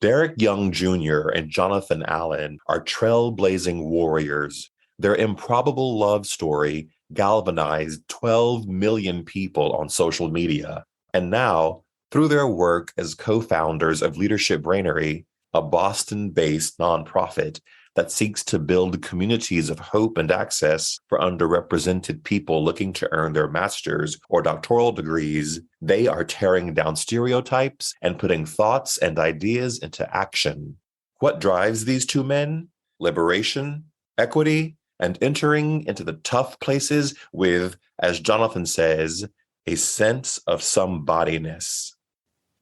Derrick Young Jr. and Jonathan Allen are trailblazing warriors. Their improbable love story galvanized 12 million people on social media. And now, through their work as co-founders of Leadership Brainery, a Boston-based nonprofit that seeks to build communities of hope and access for underrepresented people looking to earn their master's or doctoral degrees, they are tearing down stereotypes and putting thoughts and ideas into action. What drives these two men? Liberation, equity, and entering into the tough places with, as Jonathan says, a sense of somebodiness.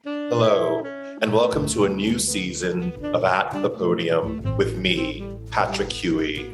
Hello, and welcome to a new season of At the Podium with me, Patrick Huey.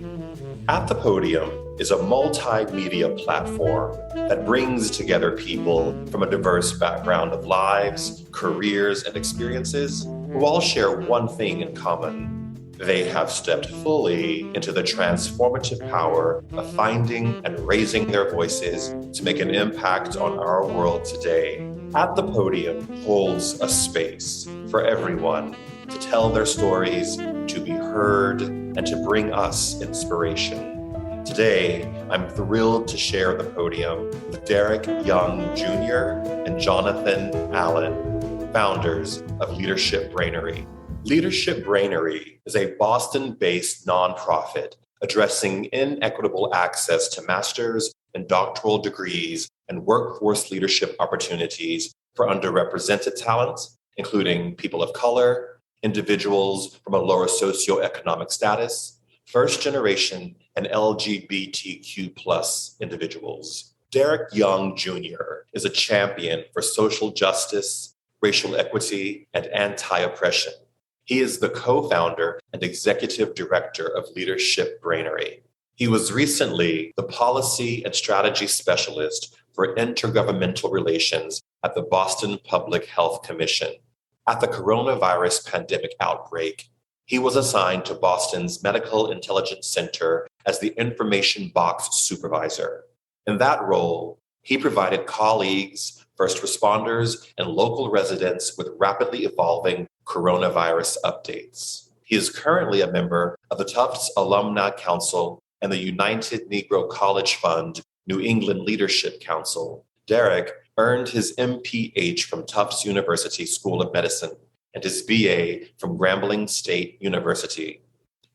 At the Podium is a multimedia platform that brings together people from a diverse background of lives, careers, and experiences who all share one thing in common. They have stepped fully into the transformative power of finding and raising their voices to make an impact on our world today. At the Podium holds a space for everyone to tell their stories, to be heard, and to bring us inspiration. Today, I'm thrilled to share the podium with Derrick Young Jr. and Jonathan Allen, founders of Leadership Brainery. Leadership Brainery is a Boston-based nonprofit addressing inequitable access to master's and doctoral degrees and workforce leadership opportunities for underrepresented talents, including people of color, individuals from a lower socioeconomic status, first generation, and LGBTQ+ individuals. Derrick Young Jr. is a champion for social justice, racial equity, and anti-oppression. He is the co-founder and executive director of Leadership Brainery. He was recently the policy and strategy specialist for intergovernmental relations at the Boston Public Health Commission. At the coronavirus pandemic outbreak, he was assigned to Boston's Medical Intelligence Center as the information box supervisor. In that role, he provided colleagues, first responders, and local residents with rapidly evolving coronavirus updates. He is currently a member of the Tufts Alumni Council and the United Negro College Fund New England Leadership Council. Derrick earned his MPH from Tufts University School of Medicine and his BA from Grambling State University.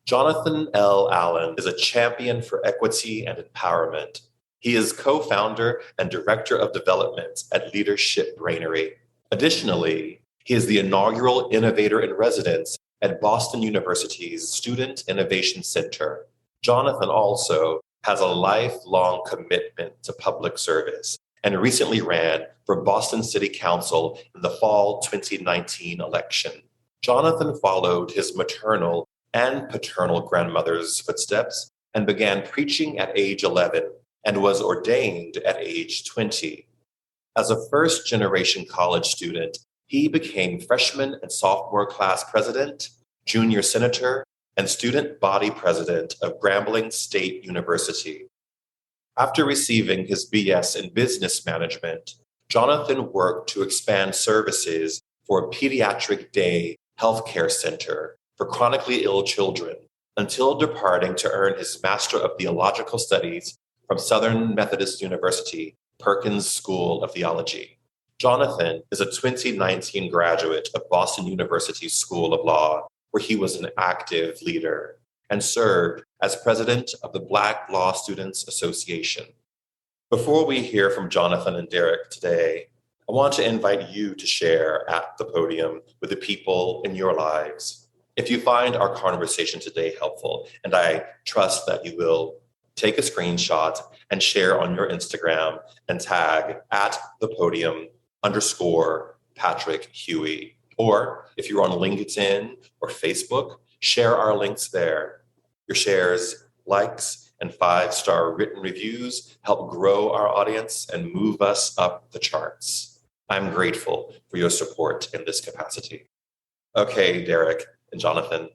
Jonathan L. Allen is a champion for equity and empowerment. He is co-founder and director of development at Leadership Brainery. Additionally, he is the inaugural innovator in residence at Boston University's Student Innovation Center. Jonathan also has a lifelong commitment to public service and recently ran for Boston City Council in the fall 2019 election. Jonathan followed his maternal and paternal grandmother's footsteps and began preaching at age 11 and was ordained at age 20. As a first-generation college student, he became freshman and sophomore class president, junior senator, and student body president of Grambling State University. After receiving his BS in business management, Jonathan worked to expand services for a pediatric day healthcare center for chronically ill children until departing to earn his Master of Theological Studies from Southern Methodist University, Perkins School of Theology. Jonathan is a 2019 graduate of Boston University School of Law, where he was an active leader and served as president of the Black Law Students Association. Before we hear from Jonathan and Derrick today, I want to invite you to share at the podium with the people in your lives. If you find our conversation today helpful, and I trust that you will, take a screenshot and share on your Instagram and tag at the podium _Patrick Huey. Or if you're on LinkedIn or Facebook, share our links there. Your shares, likes, and 5-star written reviews help grow our audience and move us up the charts. I'm grateful for your support in this capacity. Okay, Derrick and Jonathan,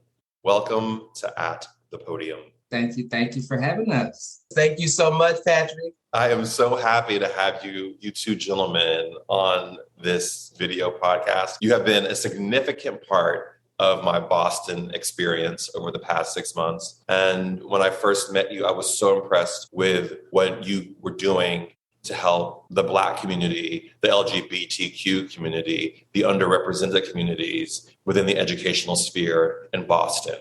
welcome to At the Podium. Thank you. Thank you for having us. Thank you so much, Patrick. I am so happy to have you two gentlemen on this video podcast. You have been a significant part of my Boston experience over the past 6 months. And when I first met you, I was so impressed with what you were doing to help the Black community, the LGBTQ community, the underrepresented communities within the educational sphere in Boston.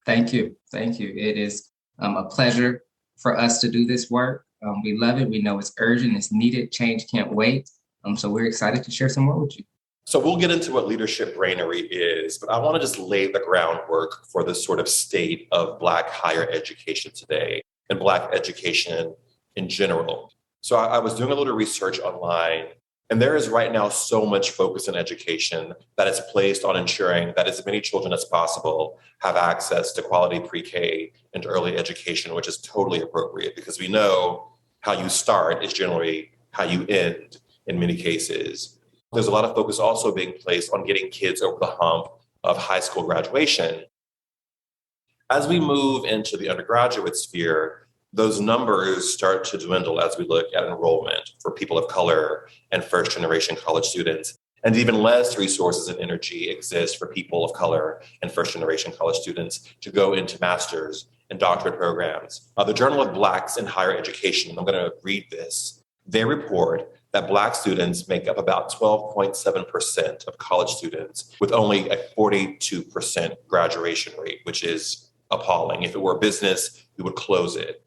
Thank you. Thank you. It is a pleasure for us to do this work. We love it. We know it's urgent, it's needed, change can't wait. So we're excited to share some more with you. So we'll get into what leadership brainery is, but I want to just lay the groundwork for the sort of state of Black higher education today and Black education in general. So I was doing a little research online, and there is right now so much focus in education that is placed on ensuring that as many children as possible have access to quality pre-K and early education, which is totally appropriate because we know how you start is generally how you end in many cases. There's a lot of focus also being placed on getting kids over the hump of high school graduation. As we move into the undergraduate sphere, those numbers start to dwindle as we look at enrollment for people of color and first-generation college students. And even less resources and energy exist for people of color and first-generation college students to go into master's and doctorate programs. The Journal of Blacks in Higher Education, I'm going to read this. They report that Black students make up about 12.7% of college students with only a 42% graduation rate, which is appalling. If it were a business, we would close it.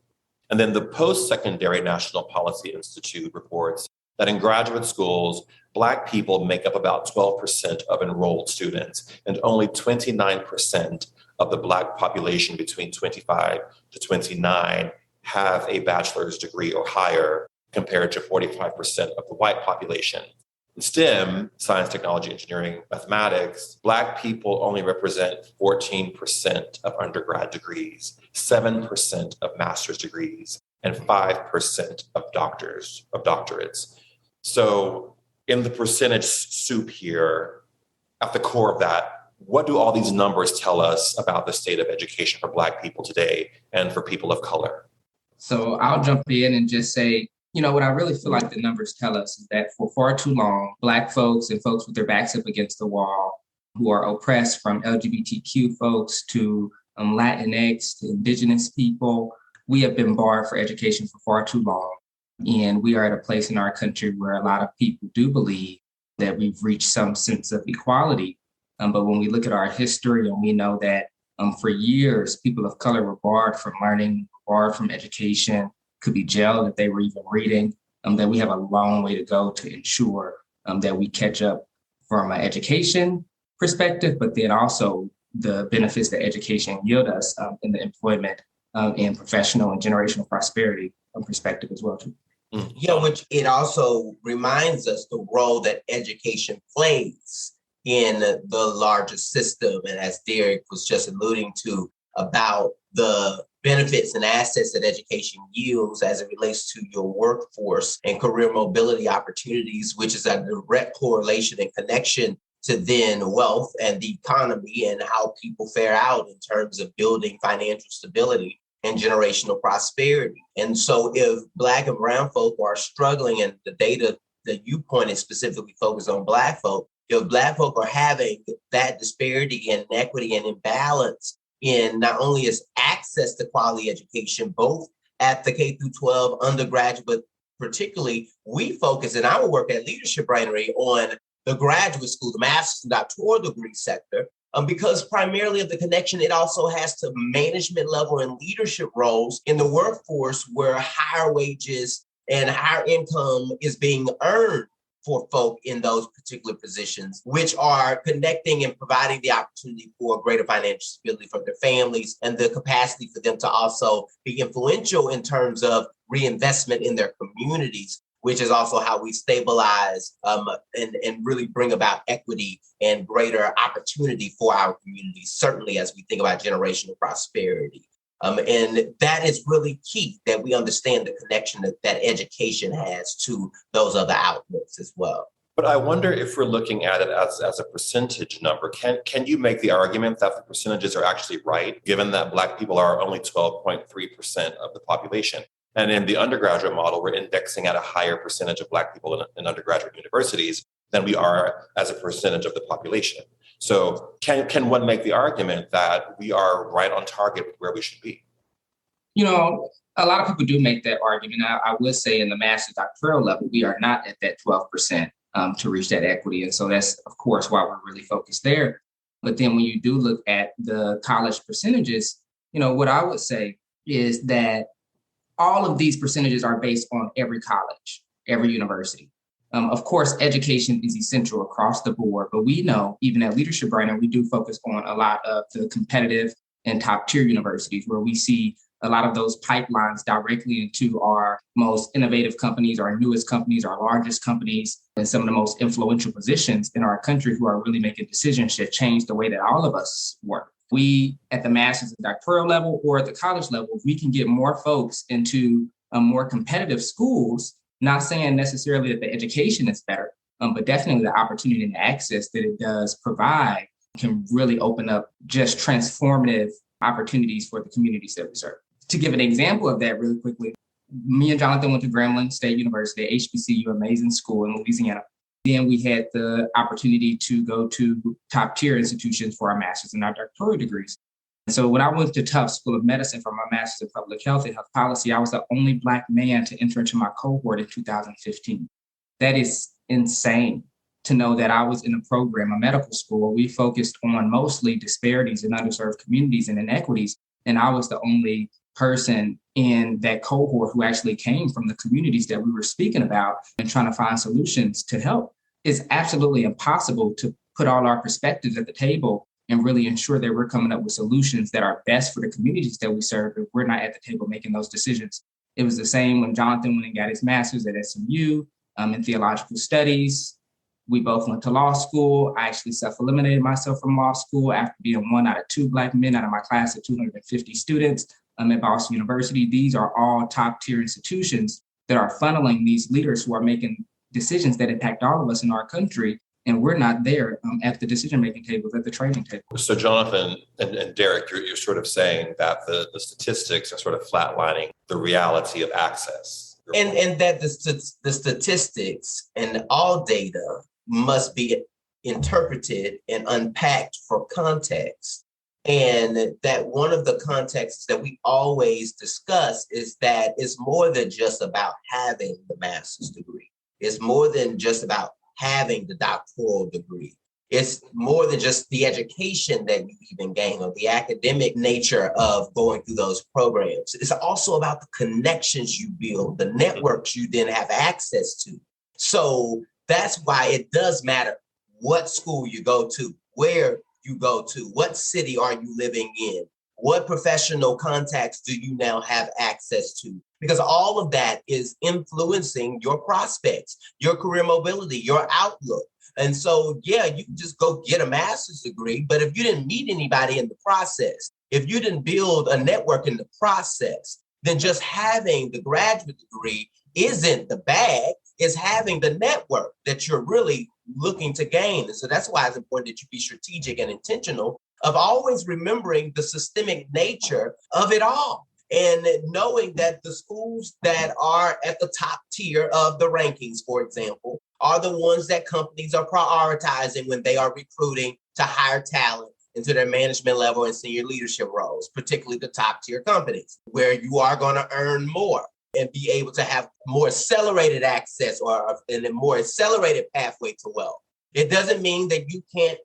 And then the Post-Secondary National Policy Institute reports that in graduate schools, Black people make up about 12% of enrolled students, and only 29% of the Black population between 25 to 29 have a bachelor's degree or higher, compared to 45% of the white population. In STEM, science, technology, engineering, mathematics, Black people only represent 14% of undergrad degrees, 7% of master's degrees, and 5% of doctorates. So in the percentage soup here, at the core of that, what do all these numbers tell us about the state of education for Black people today and for people of color? So I'll jump in and just say, what I really feel like the numbers tell us is that for far too long, Black folks and folks with their backs up against the wall who are oppressed, from LGBTQ folks to Latinx to Indigenous people, we have been barred for education for far too long. And we are at a place in our country where a lot of people do believe that we've reached some sense of equality. But when we look at our history and we know that for years, people of color were barred from learning, barred from education, could be jailed if they were even reading, that we have a long way to go to ensure that we catch up from an education perspective, but then also the benefits that education yield us in the employment and professional and generational prosperity perspective as well too. Yeah, which it also reminds us the role that education plays in the larger system. And as Derrick was just alluding to about the benefits and assets that education yields as it relates to your workforce and career mobility opportunities, which is a direct correlation and connection to then wealth and the economy and how people fare out in terms of building financial stability and generational prosperity. And so if Black and brown folk are struggling, and the data that you pointed specifically focused on Black folk, if Black folk are having that disparity and inequity and imbalance in not only is access to quality education, both at the K through 12 undergraduate, but particularly we focus in our work at Leadership Brainery on the graduate school, the master's and doctoral degree sector, because primarily of the connection it also has to management level and leadership roles in the workforce where higher wages and higher income is being earned for folk in those particular positions, which are connecting and providing the opportunity for greater financial stability for their families and the capacity for them to also be influential in terms of reinvestment in their communities, which is also how we stabilize and really bring about equity and greater opportunity for our communities, certainly as we think about generational prosperity. And that is really key, that we understand the connection that education has to those other outlooks as well. But I wonder if we're looking at it as a percentage number. Can you make the argument that the percentages are actually right, given that Black people are only 12.3% of the population? And in the undergraduate model, we're indexing at a higher percentage of Black people in undergraduate universities than we are as a percentage of the population. So can one make the argument that we are right on target with where we should be? You know, a lot of people do make that argument. I would say in the master's doctoral level, we are not at that 12% to reach that equity. And so that's, of course, why we're really focused there. But then when you do look at the college percentages, you know, what I would say is that all of these percentages are based on every college, every university. Of course, education is essential across the board, but we know even at Leadership Branding, we do focus on a lot of the competitive and top tier universities where we see a lot of those pipelines directly into our most innovative companies, our newest companies, our largest companies, and some of the most influential positions in our country who are really making decisions that change the way that all of us work. We, at the master's and doctoral level or at the college level, if we can get more folks into more competitive schools, not saying necessarily that the education is better, but definitely the opportunity and access that it does provide can really open up just transformative opportunities for the communities that we serve. To give an example of that really quickly, me and Jonathan went to Grambling State University, HBCU, amazing school in Louisiana. Then we had the opportunity to go to top tier institutions for our master's and our doctoral degrees. And so when I went to Tufts School of Medicine for my master's in public health and health policy, I was the only Black man to enter into my cohort in 2015. That is insane to know that I was in a program, a medical school, where we focused on mostly disparities in underserved communities and inequities. And I was the only person in that cohort who actually came from the communities that we were speaking about and trying to find solutions to help. It's absolutely impossible to put all our perspectives at the table and really ensure that we're coming up with solutions that are best for the communities that we serve if we're not at the table making those decisions. It was the same when Jonathan went and got his master's at SMU in theological studies. We both went to law school. I actually self-eliminated myself from law school after being one out of two Black men out of my class of 250 students at Boston University. These are all top tier institutions that are funneling these leaders who are making decisions that impact all of us in our country. And we're not there at the decision-making tables, at the training table. So Jonathan and Derrick, you're sort of saying that the statistics are sort of flatlining the reality of access. And that the statistics and all data must be interpreted and unpacked for context. And that one of the contexts that we always discuss is that it's more than just about having the master's degree. It's more than just about having the doctoral degree. It's more than just the education that you even gain or the academic nature of going through those programs. It's also about the connections you build, the networks you then have access to. So that's why it does matter what school you go to, where you go to, what city are you living in, what professional contacts do you now have access to? Because all of that is influencing your prospects, your career mobility, your outlook. And so, yeah, you can just go get a master's degree, but if you didn't meet anybody in the process, if you didn't build a network in the process, then just having the graduate degree isn't the bag. It's having the network that you're really looking to gain. And so that's why it's important that you be strategic and intentional of always remembering the systemic nature of it all. And knowing that the schools that are at the top tier of the rankings, for example, are the ones that companies are prioritizing when they are recruiting to hire talent into their management level and senior leadership roles, particularly the top tier companies, where you are going to earn more and be able to have more accelerated access or in a more accelerated pathway to wealth. It doesn't mean that you can't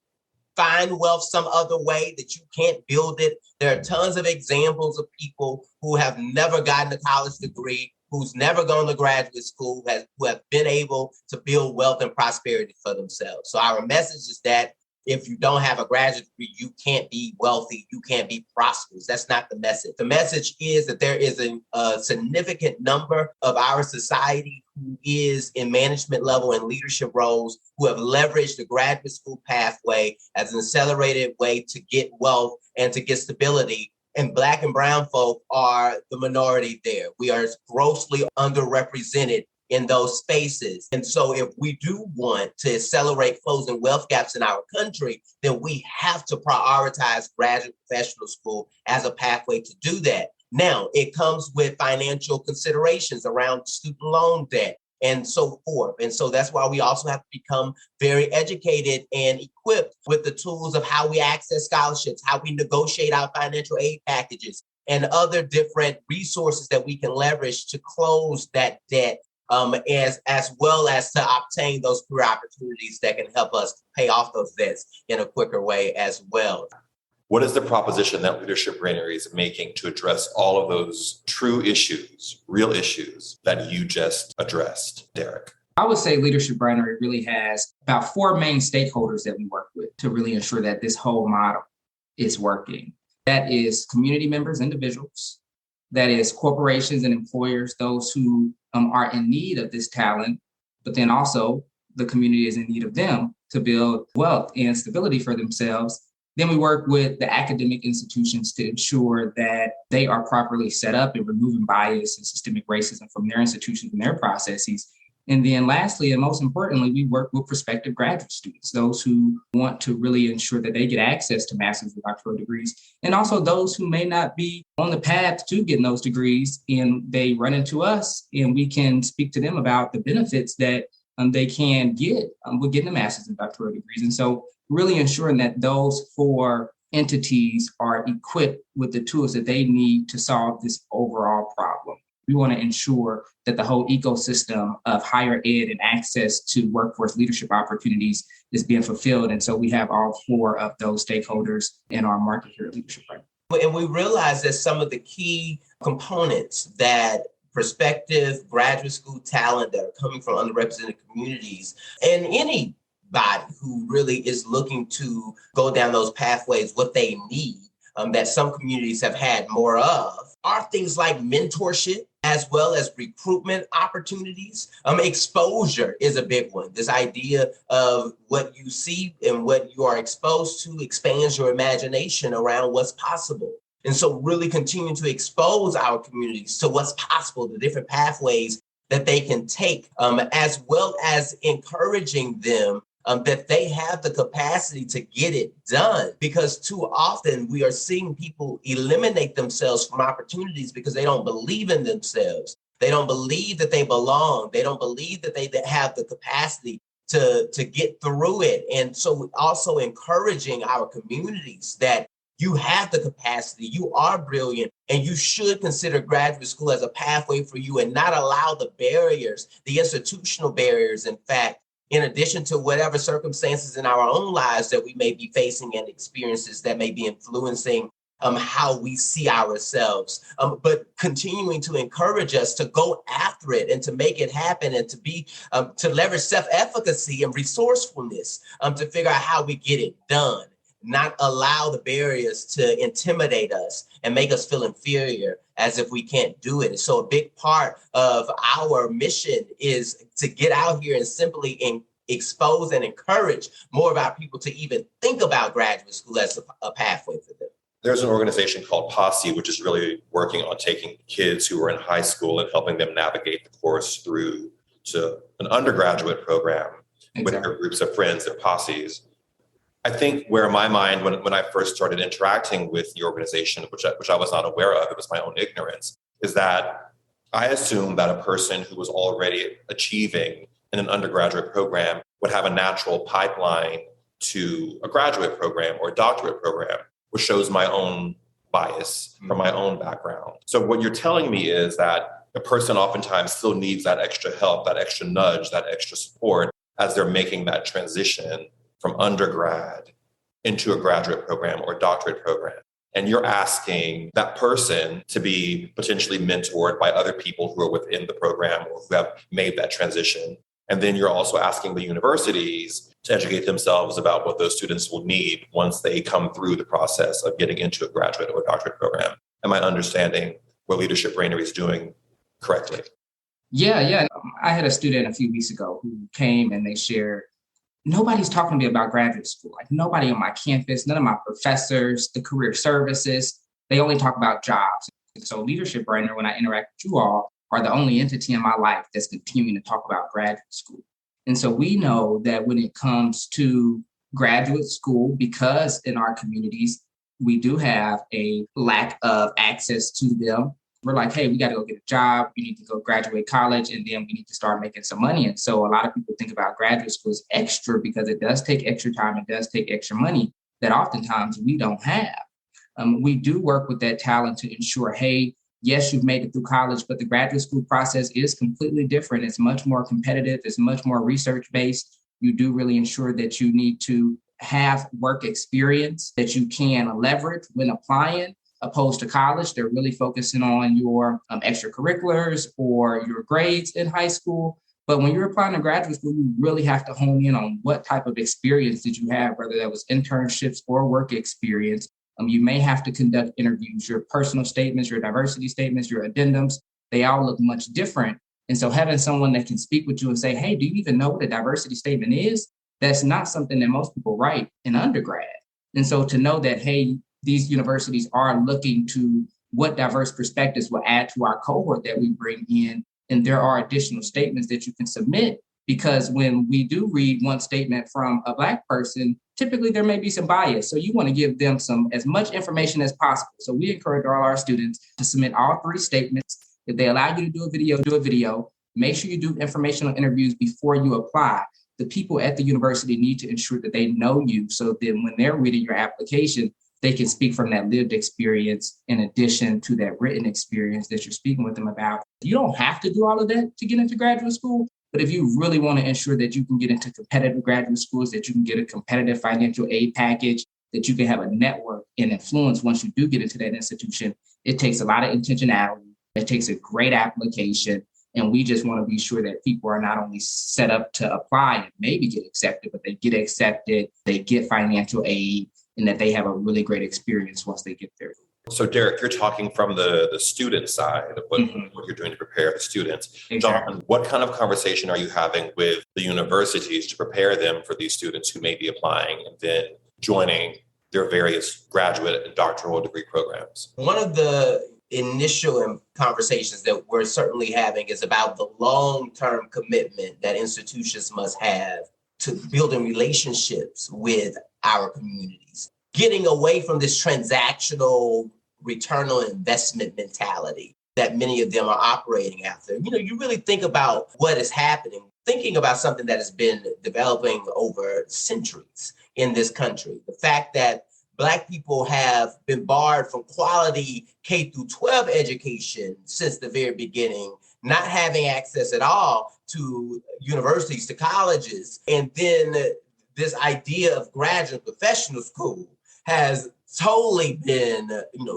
find wealth some other way, that you can't build it. There are tons of examples of people who have never gotten a college degree, who's never gone to graduate school, who have been able to build wealth and prosperity for themselves. So our message is that if you don't have a graduate degree, you can't be wealthy, you can't be prosperous. That's not the message. The message is that there is a significant number of our society who is in management level and leadership roles who have leveraged the graduate school pathway as an accelerated way to get wealth and to get stability. And Black and brown folk are the minority there. We are grossly underrepresented in those spaces. And so if we do want to accelerate closing wealth gaps in our country, then we have to prioritize graduate professional school as a pathway to do that. Now, it comes with financial considerations around student loan debt, and so forth. And so that's why we also have to become very educated and equipped with the tools of how we access scholarships, how we negotiate our financial aid packages, and other different resources that we can leverage to close that debt, as well as to obtain those career opportunities that can help us pay off those debts in a quicker way as well. What is the proposition that Leadership Brainery is making to address all of those true issues, real issues that you just addressed, Derrick? I would say Leadership Brainery really has about 4 main stakeholders that we work with to really ensure that this whole model is working. That is community members, individuals. That is corporations and employers, those who are in need of this talent, but then also the community is in need of them to build wealth and stability for themselves. Then we work with the academic institutions to ensure that they are properly set up in removing bias and systemic racism from their institutions and their processes. And then lastly, and most importantly, we work with prospective graduate students, those who want to really ensure that they get access to master's and doctoral degrees, and also those who may not be on the path to getting those degrees, and they run into us and we can speak to them about the benefits that they can get with getting a master's and doctoral degrees. And so really ensuring that those 4 entities are equipped with the tools that they need to solve this overall problem. We want to ensure that the whole ecosystem of higher ed and access to workforce leadership opportunities is being fulfilled. And so we have all 4 of those stakeholders in our market here at Leadership Brainery. And we realize that some of the key components that prospective graduate school talent that are coming from underrepresented communities and anybody who really is looking to go down those pathways, what they need, that some communities have had more of, are things like mentorship, as well as recruitment opportunities. Exposure is a big one. This idea of what you see and what you are exposed to expands your imagination around what's possible. And so really continuing to expose our communities to what's possible, the different pathways that they can take, as well as encouraging them that they have the capacity to get it done. Because too often we are seeing people eliminate themselves from opportunities because they don't believe in themselves. They don't believe that they belong. They don't believe that they have the capacity to get through it. And so also encouraging our communities that you have the capacity, you are brilliant, and you should consider graduate school as a pathway for you and not allow the barriers, the institutional barriers, in fact, in addition to whatever circumstances in our own lives that we may be facing and experiences that may be influencing how we see ourselves, but continuing to encourage us to go after it and to make it happen and to be, to leverage self-efficacy and resourcefulness to figure out how we get it done, not allow the barriers to intimidate us and make us feel inferior as if we can't do it. So a big part of our mission is to get out here and simply expose and encourage more of our people to even think about graduate school as a pathway for them. There's an organization called Posse, which is really working on taking kids who are in high school and helping them navigate the course through to an undergraduate program with their groups of friends, their posses. I think where my mind, when I first started interacting with the organization, which I was not aware of, it was my own ignorance, is that I assumed that a person who was already achieving in an undergraduate program would have a natural pipeline to a graduate program or a doctorate program, which shows my own bias from my own background. So what you're telling me is that a person oftentimes still needs that extra help, that extra nudge, that extra support as they're making that transition from undergrad into a graduate program or doctorate program. And you're asking that person to be potentially mentored by other people who are within the program or who have made that transition. And then you're also asking the universities to educate themselves about what those students will need once they come through the process of getting into a graduate or doctorate program. Am I understanding what Leadership Brainery is doing correctly? Yeah. I had a student a few weeks ago who came and they shared, nobody's talking to me about graduate school. Like nobody on my campus, none of my professors, the career services, they only talk about jobs. And so Leadership Brainery, when I interact with you all, are the only entity in my life that's continuing to talk about graduate school. And so we know that when it comes to graduate school, because in our communities, we do have a lack of access to them, we're like, hey, we got to go get a job. You need to go graduate college, and then we need to start making some money. And so a lot of people think about graduate school as extra because it does take extra time. It does take extra money that oftentimes we don't have. We do work with that talent to ensure, hey, yes, you've made it through college, but the graduate school process is completely different. It's much more competitive. It's much more research-based. You do really ensure that you need to have work experience that you can leverage when applying, opposed to college. They're really focusing on your extracurriculars or your grades in high school. But when you're applying to graduate school, you really have to hone in on what type of experience did you have, whether that was internships or work experience. You may have to conduct interviews, your personal statements, your diversity statements, your addendums, they all look much different. And so having someone that can speak with you and say, hey, do you even know what a diversity statement is? That's not something that most people write in undergrad. And so to know that, hey, these universities are looking to what diverse perspectives will add to our cohort that we bring in. And there are additional statements that you can submit, because when we do read one statement from a Black person, typically there may be some bias. So you want to give them as much information as possible. So we encourage all our students to submit all 3 statements. If they allow you to do a video. Make sure you do informational interviews before you apply. The people at the university need to ensure that they know you, so then when they're reading your application, they can speak from that lived experience in addition to that written experience that you're speaking with them about. You don't have to do all of that to get into graduate school, but if you really want to ensure that you can get into competitive graduate schools, that you can get a competitive financial aid package, that you can have a network and influence once you do get into that institution, it takes a lot of intentionality. It takes a great application. And we just want to be sure that people are not only set up to apply and maybe get accepted, but they get accepted, they get financial aid, and that they have a really great experience once they get there. So Derrick, you're talking from the student side of what you're doing to prepare the students. Exactly. John, what kind of conversation are you having with the universities to prepare them for these students who may be applying and then joining their various graduate and doctoral degree programs? One of the initial conversations that we're certainly having is about the long-term commitment that institutions must have to building relationships with our communities, getting away from this transactional return on investment mentality that many of them are operating after. You really think about what is happening, thinking about something that has been developing over centuries in this country. The fact that Black people have been barred from quality K through 12 education since the very beginning, not having access at all to universities, to colleges. And then this idea of graduate professional school has totally been,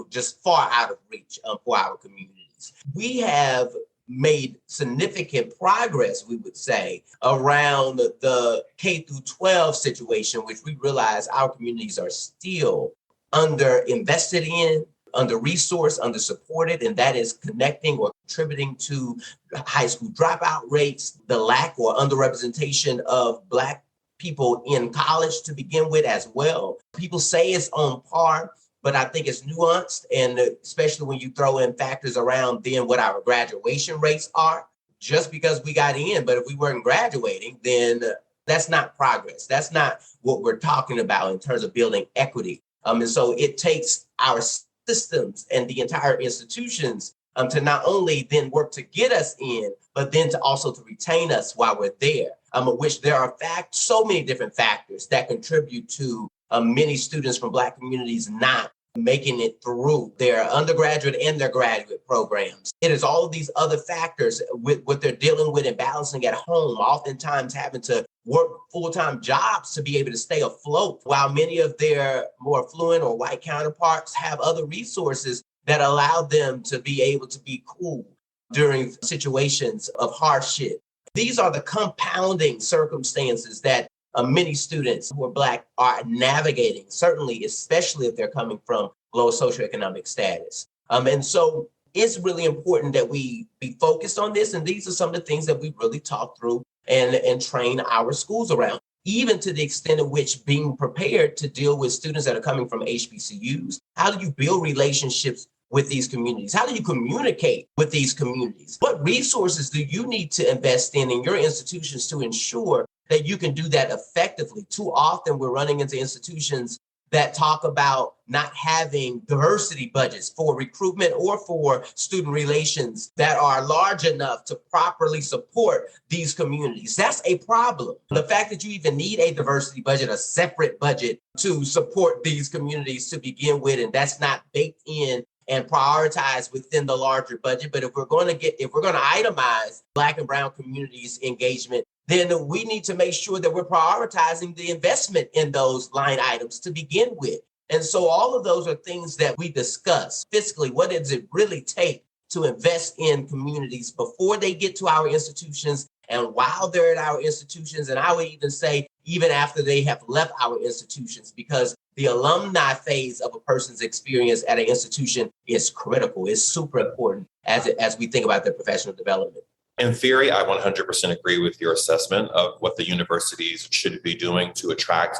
just far out of reach for our communities. We have made significant progress, we would say, around the K through 12 situation, which we realize our communities are still under invested in, under resourced, under supported, and that is connecting or contributing to high school dropout rates, the lack or underrepresentation of Black people in college to begin with as well. People say it's on par, but I think it's nuanced, and especially when you throw in factors around then what our graduation rates are. Just because we got in, but if we weren't graduating, then that's not progress. That's not what we're talking about in terms of building equity. And so it takes our systems and the entire institutions to not only then work to get us in, but then to also to retain us while we're there, which there are so many different factors that contribute to many students from Black communities not making it through their undergraduate and their graduate programs. It is all of these other factors with what they're dealing with and balancing at home, oftentimes having to work full-time jobs to be able to stay afloat, while many of their more affluent or white counterparts have other resources that allow them to be able to be cool during situations of hardship. These are the compounding circumstances that many students who are Black are navigating, certainly, especially if they're coming from low socioeconomic status. And so it's really important that we be focused on this. And these are some of the things that we really talk through and train our schools around, even to the extent of which being prepared to deal with students that are coming from HBCUs. How do you build relationships with these communities? How do you communicate with these communities? What resources do you need to invest in your institutions to ensure that you can do that effectively? Too often we're running into institutions that talk about not having diversity budgets for recruitment or for student relations that are large enough to properly support these communities. That's a problem. The fact that you even need a diversity budget, a separate budget to support these communities to begin with, and that's not baked in and prioritized within the larger budget. But if we're going to itemize Black and Brown communities engagement, then we need to make sure that we're prioritizing the investment in those line items to begin with. And so all of those are things that we discuss fiscally. What does it really take to invest in communities before they get to our institutions and while they're at our institutions? And I would even say even after they have left our institutions, because the alumni phase of a person's experience at an institution is critical. It's super important as we think about their professional development. In theory, I 100% agree with your assessment of what the universities should be doing to attract,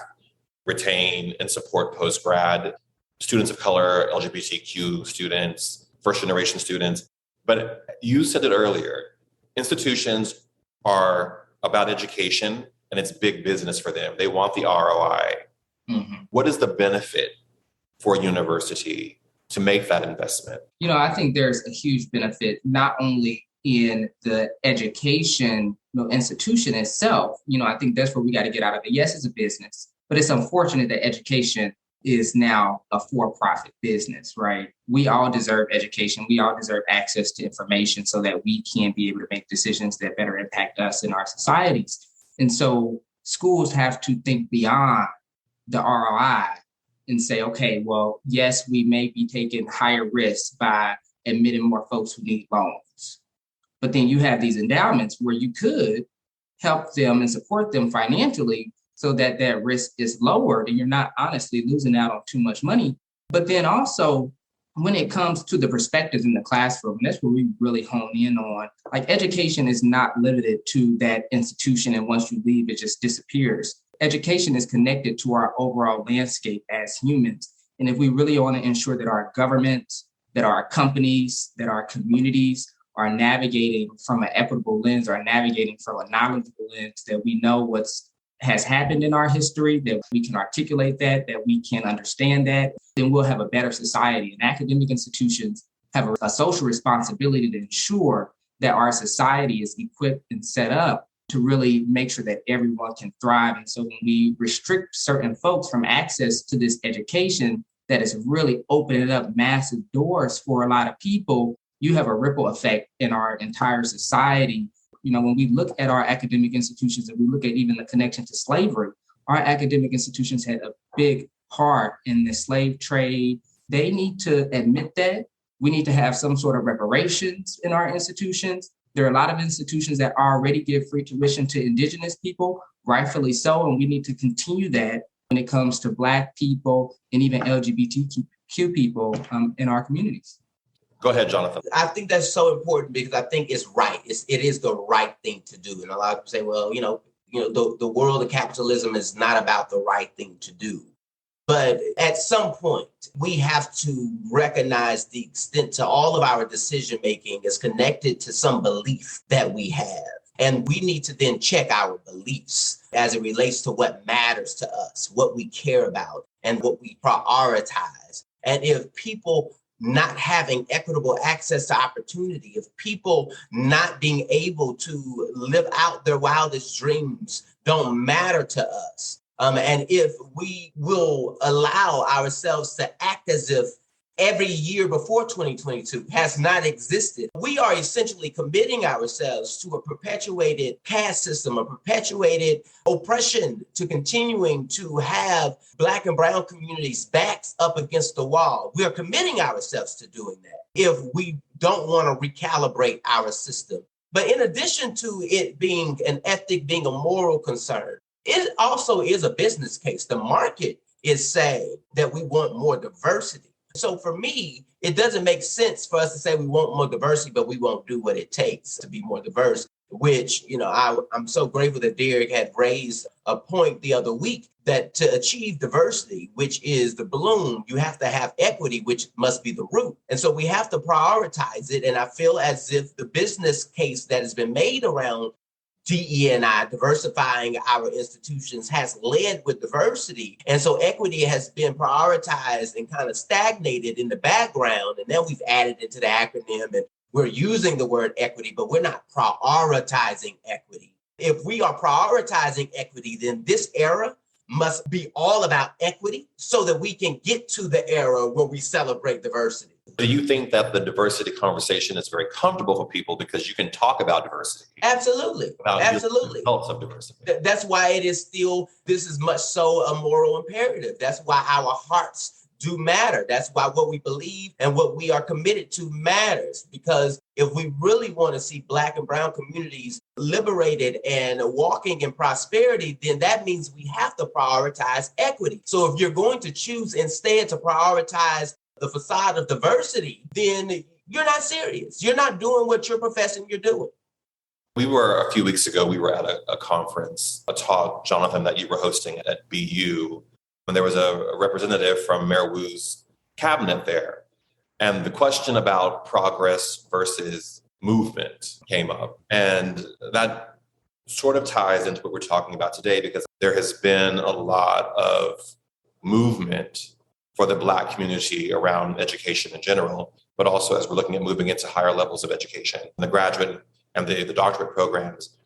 retain, and support post-grad students of color, LGBTQ students, first-generation students. But you said it earlier, institutions are about education and it's big business for them. They want the ROI. Mm-hmm. What is the benefit for a university to make that investment? I think there's a huge benefit, not only in the education institution itself. I think that's where we got to get out of it. Yes, it's a business, but it's unfortunate that education is now a for-profit business, right? We all deserve education. We all deserve access to information so that we can be able to make decisions that better impact us in our societies. And so schools have to think beyond the ROI and say, okay, well, yes, we may be taking higher risks by admitting more folks who need loans. But then you have these endowments where you could help them and support them financially so that that risk is lowered and you're not honestly losing out on too much money. But then also when it comes to the perspectives in the classroom, and that's where we really hone in on, like education is not limited to that institution. And once you leave, it just disappears. Education is connected to our overall landscape as humans. And if we really want to ensure that our governments, that our companies, that our communities are navigating from an equitable lens, or navigating from a knowledgeable lens, that we know what's has happened in our history, that we can articulate that we can understand that, then we'll have a better society. And academic institutions have a social responsibility to ensure that our society is equipped and set up to really make sure that everyone can thrive. And so when we restrict certain folks from access to this education that is really opening up massive doors for a lot of people, you have a ripple effect in our entire society. When we look at our academic institutions and we look at even the connection to slavery, our academic institutions had a big part in the slave trade. They need to admit that. We need to have some sort of reparations in our institutions. There are a lot of institutions that already give free tuition to Indigenous people, rightfully so, and we need to continue that when it comes to Black people and even LGBTQ people in our communities. Go ahead, Jonathan. I think that's so important because I think it's right. It is the right thing to do. And a lot of people say, well, the world of capitalism is not about the right thing to do. But at some point, we have to recognize the extent to all of our decision making is connected to some belief that we have. And we need to then check our beliefs as it relates to what matters to us, what we care about, and what we prioritize. And if people not having equitable access to opportunity, if people not being able to live out their wildest dreams don't matter to us, and if we will allow ourselves to act as if every year before 2022 has not existed, we are essentially committing ourselves to a perpetuated caste system, a perpetuated oppression, to continuing to have Black and Brown communities backs up against the wall. We are committing ourselves to doing that if we don't want to recalibrate our system. But in addition to it being an ethic, being a moral concern, it also is a business case. The market is saying that we want more diversity. So for me, it doesn't make sense for us to say we want more diversity, but we won't do what it takes to be more diverse, which, I'm so grateful that Derrick had raised a point the other week that to achieve diversity, which is the balloon, you have to have equity, which must be the root. And so we have to prioritize it. And I feel as if the business case that has been made around DE&I, diversifying our institutions, has led with diversity. And so equity has been prioritized and kind of stagnated in the background. And then we've added it to the acronym, and we're using the word equity, but we're not prioritizing equity. If we are prioritizing equity, then this era must be all about equity so that we can get to the era where we celebrate diversity. Do you think that the diversity conversation is very comfortable for people because you can talk about diversity? Absolutely. Absolutely. The results of diversity. That's why it is still, this is much so a moral imperative. That's why our hearts do matter. That's why what we believe and what we are committed to matters. Because if we really want to see Black and brown communities liberated and walking in prosperity, then that means we have to prioritize equity. So if you're going to choose instead to prioritize the facade of diversity, then you're not serious. You're not doing what you're professing you're doing. A few weeks ago, we were at a conference, a talk, Jonathan, that you were hosting at BU. And there was a representative from Mayor Wu's cabinet there. And the question about progress versus movement came up. And that sort of ties into what we're talking about today, because there has been a lot of movement for the Black community around education in general, but also as we're looking at moving into higher levels of education, the graduate and the doctorate programs.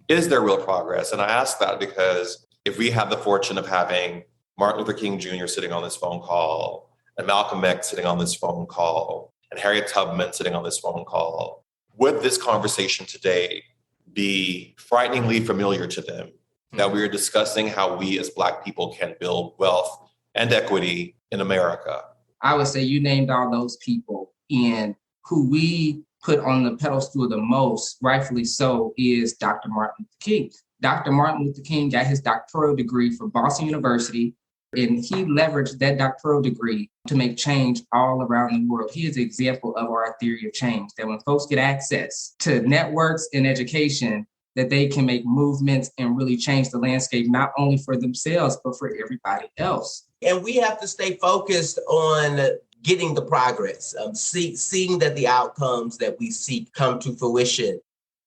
Is there real progress? And I ask that because if we have the fortune of having Martin Luther King Jr. sitting on this phone call, and Malcolm X sitting on this phone call, and Harriet Tubman sitting on this phone call, would this conversation today be frighteningly familiar to them that we are discussing how we as Black people can build wealth and equity in America? I would say you named all those people, and who we put on the pedestal the most, rightfully so, is Dr. Martin Luther King. Dr. Martin Luther King got his doctoral degree from Boston University, and he leveraged that doctoral degree to make change all around the world. He is an example of our theory of change, that when folks get access to networks and education, that they can make movements and really change the landscape, not only for themselves, but for everybody else. And we have to stay focused on getting the progress, seeing that the outcomes that we seek come to fruition.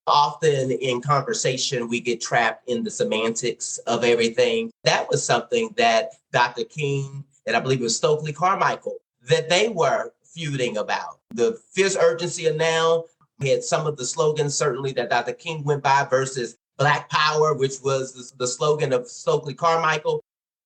Often in conversation, we get trapped in the semantics of everything. That was something that Dr. King, and I believe it was Stokely Carmichael, that they were feuding about. The fierce urgency of now. We had some of the slogans, certainly, that Dr. King went by versus Black Power, which was the slogan of Stokely Carmichael.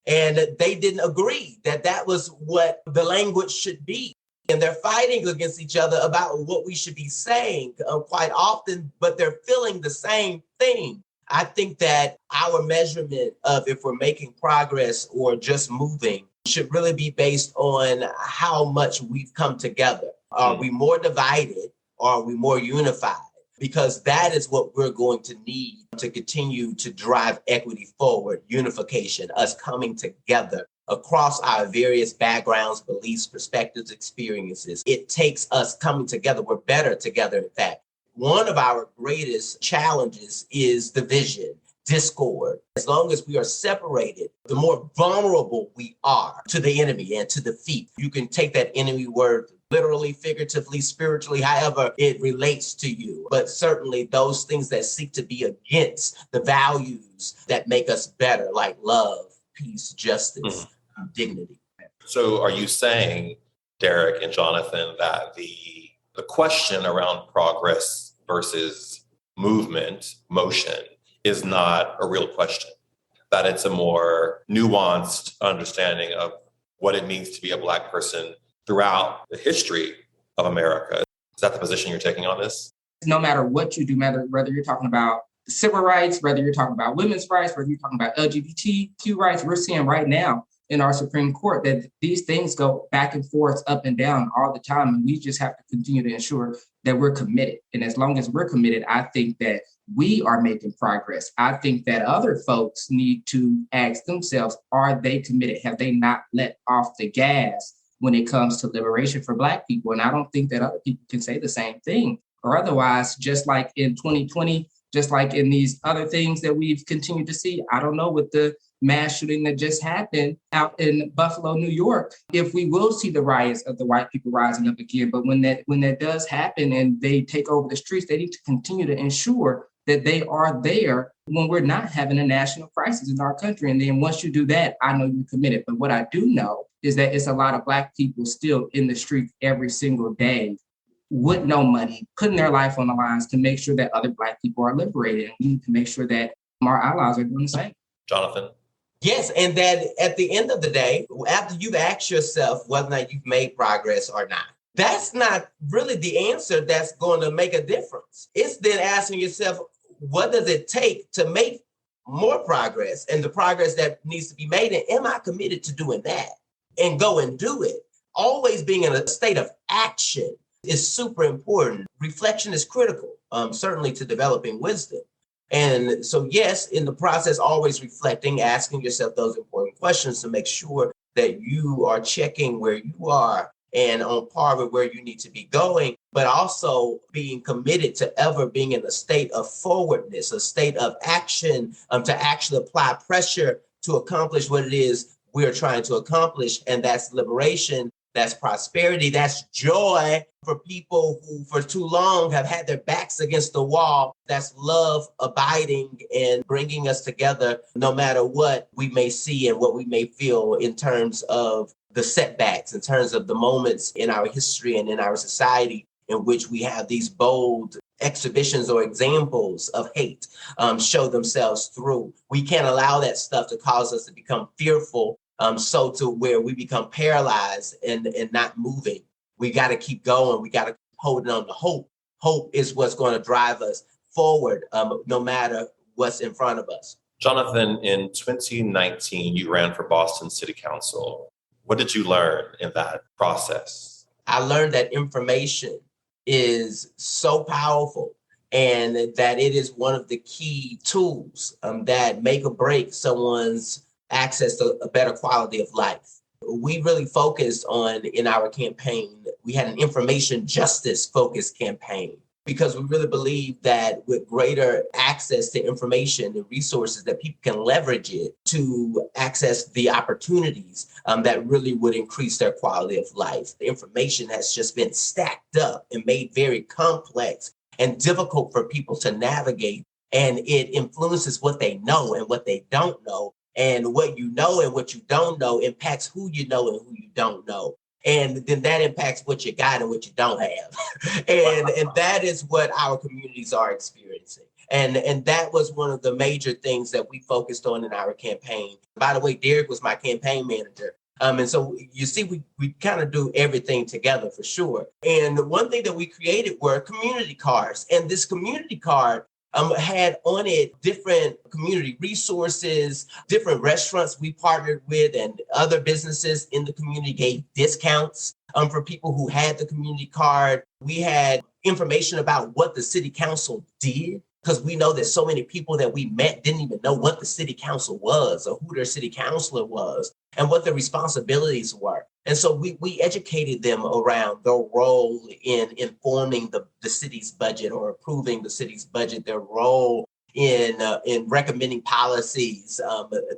And they didn't agree that that was what the language should be. And they're fighting against each other about what we should be saying quite often, but they're feeling the same thing. I think that our measurement of if we're making progress or just moving should really be based on how much we've come together. Are we more divided or are we more unified? Because that is what we're going to need to continue to drive equity forward, unification, us coming together across our various backgrounds, beliefs, perspectives, experiences. It takes us coming together. We're better together, in fact. One of our greatest challenges is division, discord. As long as we are separated, the more vulnerable we are to the enemy and to defeat. You can take that enemy word literally, figuratively, spiritually, however it relates to you. But certainly those things that seek to be against the values that make us better, like love, peace, justice, dignity. So are you saying, Derrick and Jonathan, that the question around progress versus movement, motion, is not a real question? That it's a more nuanced understanding of what it means to be a Black person throughout the history of America? Is that the position you're taking on this? No matter what you do, whether you're talking about civil rights, whether you're talking about women's rights, whether you're talking about LGBTQ rights, we're seeing right now in our Supreme Court that these things go back and forth, up and down all the time. And we just have to continue to ensure that we're committed. And as long as we're committed, I think that we are making progress. I think that other folks need to ask themselves, are they committed? Have they not let off the gas when it comes to liberation for Black people? And I don't think that other people can say the same thing. Or otherwise, just like in 2020, just like in these other things that we've continued to see, I don't know, with the mass shooting that just happened out in Buffalo, New York, if we will see the riots of the white people rising up again. But when that does happen and they take over the streets, they need to continue to ensure that they are there when we're not having a national crisis in our country. And then once you do that, I know you're committed. But what I do know is that it's a lot of Black people still in the streets every single day with no money, putting their life on the lines to make sure that other Black people are liberated. And we need to make sure that our allies are doing the same. Jonathan? Yes, and that at the end of the day, after you've asked yourself whether or not you've made progress or not, that's not really the answer that's going to make a difference. It's then asking yourself, what does it take to make more progress and the progress that needs to be made? And am I committed to doing that? And go and do it. Always being in a state of action is super important. Reflection is critical, certainly to developing wisdom. And so, yes, in the process, always reflecting, asking yourself those important questions to make sure that you are checking where you are and on par with where you need to be going, but also being committed to ever being in a state of forwardness, a state of action, to actually apply pressure to accomplish what it is we're trying to accomplish. And that's liberation, that's prosperity, that's joy for people who for too long have had their backs against the wall. That's love abiding and bringing us together no matter what we may see and what we may feel in terms of the setbacks, in terms of the moments in our history and in our society in which we have these bold exhibitions or examples of hate show themselves through. We can't allow that stuff to cause us to become fearful, so to where we become paralyzed and not moving. We got to keep going. We got to keep holding on to hope. Hope is what's going to drive us forward, no matter what's in front of us. Jonathan, in 2019, you ran for Boston City Council. What did you learn in that process? I learned that information is so powerful and that it is one of the key tools that make or break someone's access to a better quality of life. We really focused on, in our campaign, we had an information justice focused campaign because we really believe that with greater access to information and resources that people can leverage it to access the opportunities that really would increase their quality of life. The information has just been stacked up and made very complex and difficult for people to navigate. And it influences what they know and what they don't know. And what you know and what you don't know impacts who you know and who you don't know. And then that impacts what you got and what you don't have. and that is what our communities are experiencing. And that was one of the major things that we focused on in our campaign. By the way, Derrick was my campaign manager. And so you see, we kind of do everything together for sure. And the one thing that we created were community cards. And this community card had on it different community resources, different restaurants we partnered with, and other businesses in the community gave discounts for people who had the community card. We had information about what the city council did, because we know that so many people that we met didn't even know what the city council was or who their city councilor was and what their responsibilities were. And so we educated them around their role in informing the city's budget or approving the city's budget, their role in recommending policies,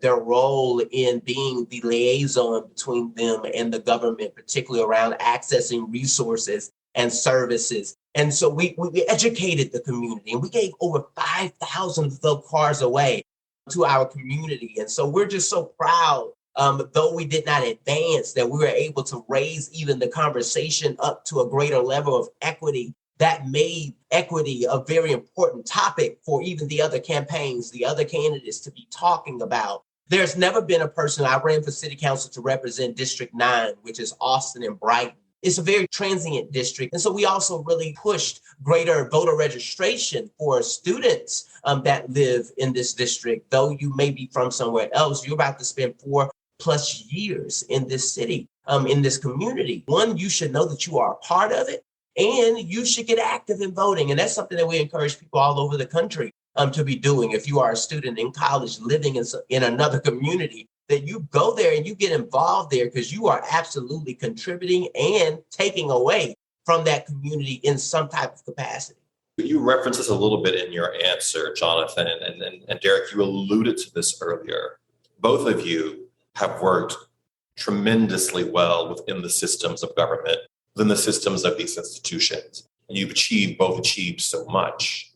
their role in being the liaison between them and the government, particularly around accessing resources and services. And so we educated the community, and we gave over 5,000 of those cards away to our community. And so we're just so proud, though we did not advance, that we were able to raise even the conversation up to a greater level of equity that made equity a very important topic for even the other campaigns, the other candidates to be talking about. There's never been a person, I ran for city council to represent District 9, which is Austin and Brighton. It's a very transient district. And so we also really pushed greater voter registration for students that live in this district. Though you may be from somewhere else, you're about to spend 4+ years in this city, in this community. One, you should know that you are a part of it, and you should get active in voting. And that's something that we encourage people all over the country to be doing. If you are a student in college living in another community, that you go there and you get involved there, because you are absolutely contributing and taking away from that community in some type of capacity. You referenced this a little bit in your answer, Jonathan, and Derrick, you alluded to this earlier. Both of you have worked tremendously well within the systems of government, within the systems of these institutions, and you've both achieved so much.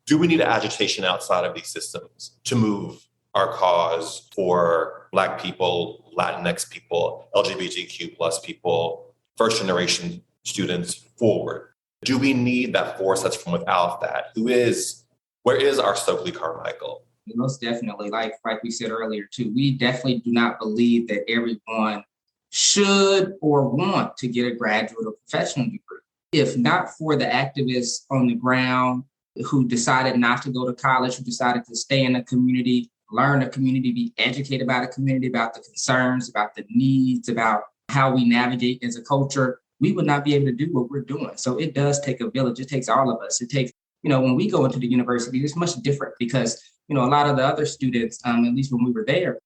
Do we need agitation outside of these systems to move our cause for Black people, Latinx people, LGBTQ plus people, first generation students forward? Do we need that force that's from without that? Where is our Stokely Carmichael? Most definitely, like we said earlier too, we definitely do not believe that everyone should or want to get a graduate or professional degree. If not for the activists on the ground who decided not to go to college, who decided to stay in the community, learn the community, be educated about the community, about the concerns, about the needs, about how we navigate as a culture, we would not be able to do what we're doing. So it does take a village. It takes all of us. It takes, when we go into the university, it's much different because, a lot of the other students, at least when we were there,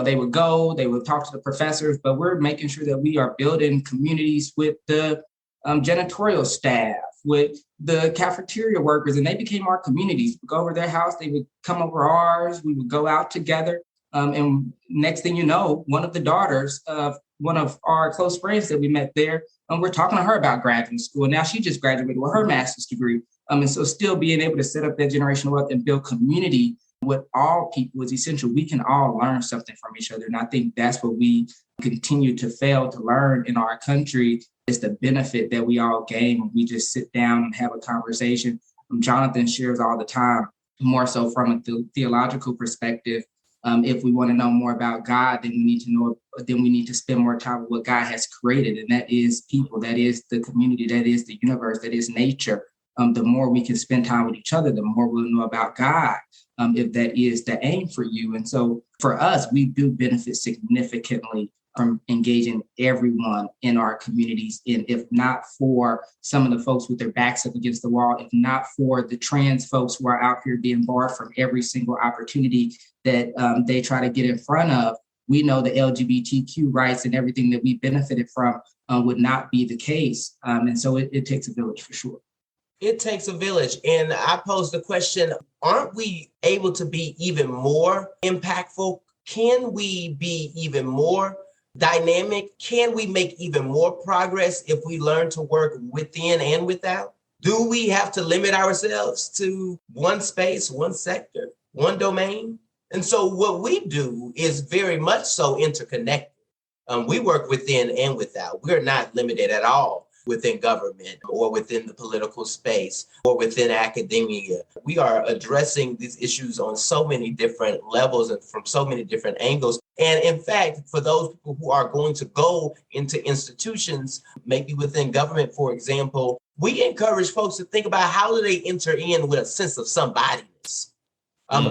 they would go, they would talk to the professors, but we're making sure that we are building communities with the janitorial staff, with the cafeteria workers, and they became our communities. We'd go over their house, they would come over ours, we would go out together. And next thing you know, one of the daughters of one of our close friends that we met there, we're talking to her about graduate school. Now she just graduated with her master's degree. And so still being able to set up that generational wealth and build community with all people is essential. We can all learn something from each other. And I think that's what we continue to fail to learn in our country is the benefit that we all gain when we just sit down and have a conversation. Jonathan shares all the time, more so from a theological perspective. If we want to know more about God, then we need to spend more time with what God has created. And that is people, that is the community, that is the universe, that is nature. The more we can spend time with each other, the more we'll know about God, if that is the aim for you. And so for us, we do benefit significantly from engaging everyone in our communities. And if not for some of the folks with their backs up against the wall, if not for the trans folks who are out here being barred from every single opportunity that they try to get in front of, we know the LGBTQ rights and everything that we benefited from would not be the case. And so it takes a village for sure. It takes a village. And I pose the question, aren't we able to be even more impactful? Can we be even more dynamic? Can we make even more progress if we learn to work within and without? Do we have to limit ourselves to one space, one sector, one domain? And so what we do is very much so interconnected. We work within and without. We're not limited at all within government or within the political space or within academia. We are addressing these issues on so many different levels and from so many different angles. And in fact, for those people who are going to go into institutions, maybe within government, for example, we encourage folks to think about how do they enter in with a sense of somebodyness.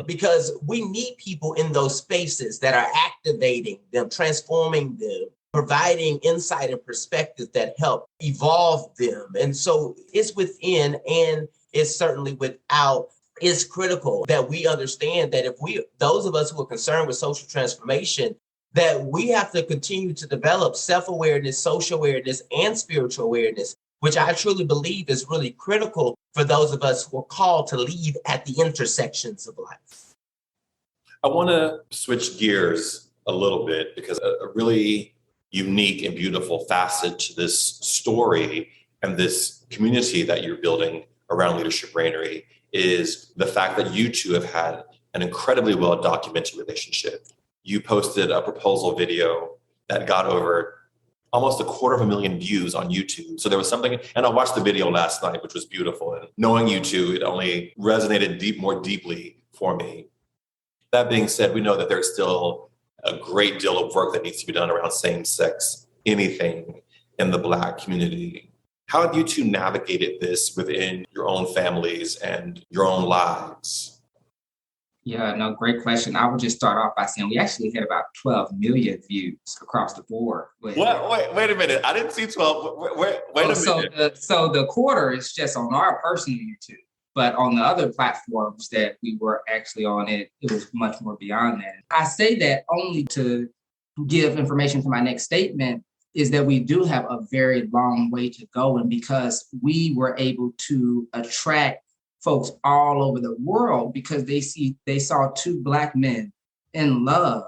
Because we need people in those spaces that are activating them, transforming them, providing insight and perspective that help evolve them. And so it's within and it's certainly without. It's critical that we understand that those of us who are concerned with social transformation, that we have to continue to develop self-awareness, social awareness, and spiritual awareness, which I truly believe is really critical for those of us who are called to lead at the intersections of life. I want to switch gears a little bit because a really unique and beautiful facet to this story and this community that you're building around Leadership Brainery is the fact that you two have had an incredibly well-documented relationship. You posted a proposal video that got over almost 250,000 views on YouTube. So there was something, and I watched the video last night, which was beautiful. And knowing you two, it only resonated more deeply for me. That being said, we know that there's still a great deal of work that needs to be done around same-sex anything in the Black community. How have you two navigated this within your own families and your own lives? Yeah, no, great question. I would just start off by saying we actually had about 12 million views across the board. Wait a minute. I didn't see 12. Wait a minute. So the quarter is just on our personal YouTube. But on the other platforms that we were actually on, it was much more beyond that. I say that only to give information to my next statement is that we do have a very long way to go. And because we were able to attract folks all over the world because they saw two Black men in love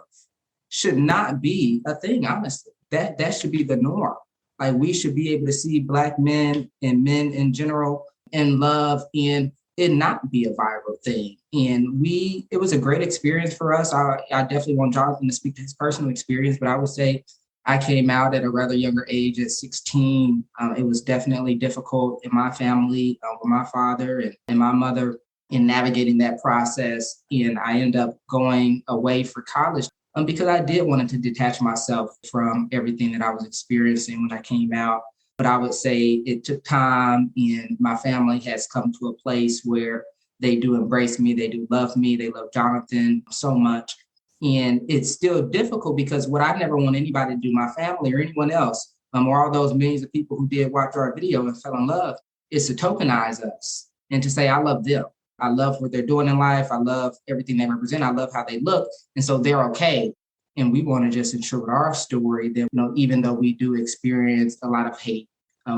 should not be a thing, honestly. That should be the norm. Like we should be able to see Black men and men in general in love, and it not be a viral thing. And it was a great experience for us. I definitely want Jonathan to speak to his personal experience, but I would say I came out at a rather younger age at 16. It was definitely difficult in my family with my father and my mother in navigating that process. And I ended up going away for college because I did want to detach myself from everything that I was experiencing when I came out. But I would say it took time, and my family has come to a place where they do embrace me, they do love me, they love Jonathan so much. And it's still difficult because what I never want anybody to do, my family or anyone else, or all those millions of people who did watch our video and fell in love, is to tokenize us and to say, I love them. I love what they're doing in life. I love everything they represent. I love how they look. And so they're okay. And we want to just ensure with our story that, even though we do experience a lot of hate,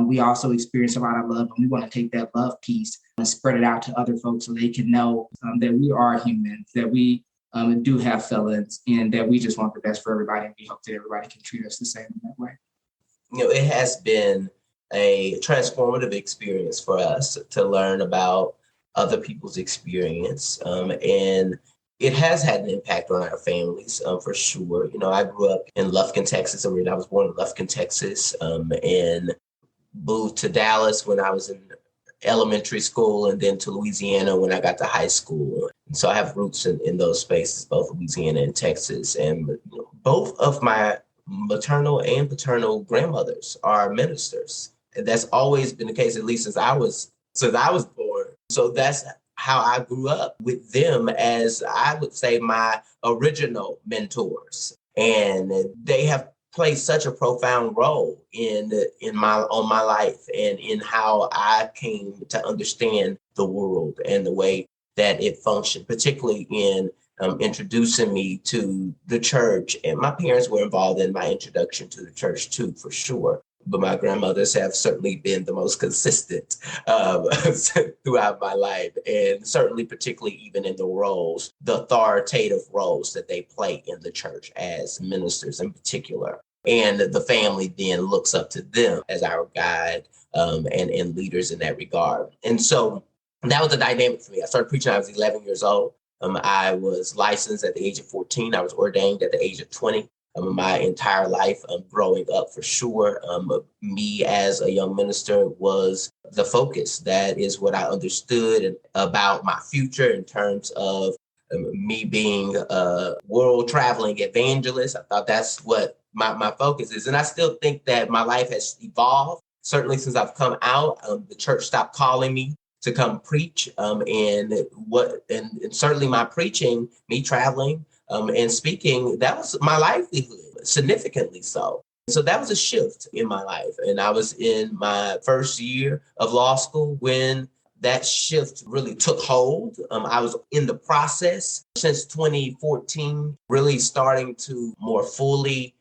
we also experience a lot of love. And we want to take that love piece and spread it out to other folks so they can know that we are humans, that we do have feelings, and that we just want the best for everybody. And we hope that everybody can treat us the same in that way. It has been a transformative experience for us to learn about other people's experience. And it has had an impact on our families, for sure. I grew up in Lufkin, Texas. I was born in Lufkin, Texas, and moved to Dallas when I was in elementary school, and then to Louisiana when I got to high school. And so I have roots in those spaces, both Louisiana and Texas. And both of my maternal and paternal grandmothers are ministers. And that's always been the case, at least since I was born. So that's how I grew up with them as, I would say, my original mentors. And they have played such a profound role in my life and in how I came to understand the world and the way that it functioned, particularly in introducing me to the church. And my parents were involved in my introduction to the church too, for sure. But my grandmothers have certainly been the most consistent throughout my life, and certainly particularly even in the authoritative roles that they play in the church as ministers in particular. And the family then looks up to them as our guide and leaders in that regard. And so that was the dynamic for me. I started preaching when I was 11 years old. I was licensed at the age of 14. I was ordained at the age of 20. My entire life growing up, for sure, me as a young minister was the focus. That is what I understood about my future in terms of me being a world traveling evangelist. I thought that's what my focus is. And I still think that my life has evolved. Certainly since I've come out, the church stopped calling me to come preach. And certainly my preaching, me traveling, and speaking, that was my livelihood, significantly so. So that was a shift in my life. And I was in my first year of law school when that shift really took hold. I was in the process since 2014, really starting to more fully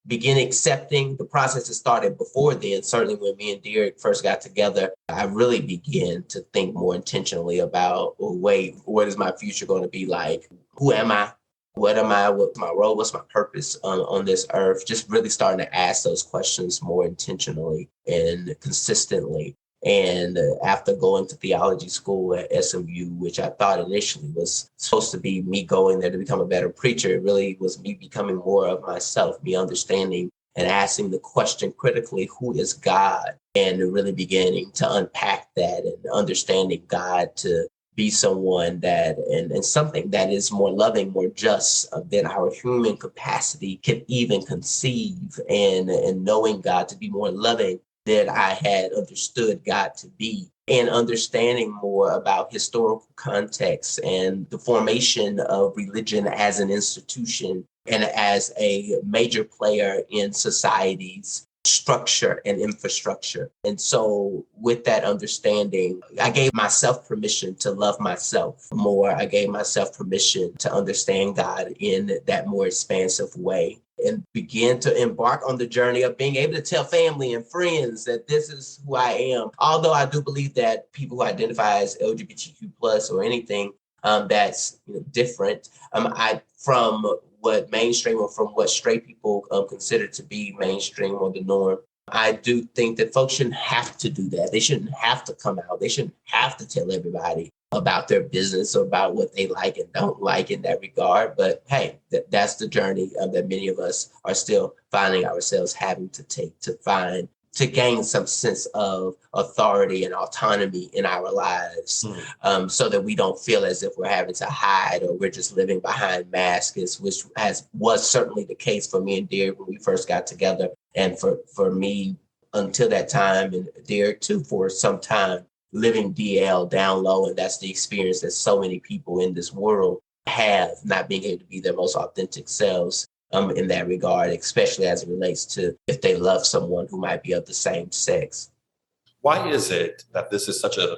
begin accepting. The process has started before then. Certainly when me and Derrick first got together, I really began to think more intentionally about, what is my future going to be like? Who am I? What am I? What's my role? What's my purpose on this earth? Just really starting to ask those questions more intentionally and consistently. And after going to theology school at SMU, which I thought initially was supposed to be me going there to become a better preacher, it really was me becoming more of myself, me understanding and asking the question critically, who is God? And really beginning to unpack that and understanding God to be someone that and something that is more loving, more just than our human capacity can even conceive, and knowing God to be more loving than I had understood God to be, and understanding more about historical context and the formation of religion as an institution and as a major player in society's structure and infrastructure. And so with that understanding, I gave myself permission to love myself more. I gave myself permission to understand God in that more expansive way, and begin to embark on the journey of being able to tell family and friends that this is who I am. Although I do believe that people who identify as LGBTQ plus or anything that's different, from what mainstream or from what straight people consider to be mainstream or the norm, I do think that folks shouldn't have to do that. They shouldn't have to come out. They shouldn't have to tell everybody about their business or about what they like and don't like in that regard. But hey, that's the journey that many of us are still finding ourselves having to take to gain some sense of authority and autonomy in our lives, so that we don't feel as if we're having to hide or we're just living behind masks, which was certainly the case for me and Derrick when we first got together, and for me until that time, and Derrick too for some time, living DL down low. And that's the experience that so many people in this world have, not being able to be their most authentic selves in that regard, especially as it relates to if they love someone who might be of the same sex. Why is it that this is such a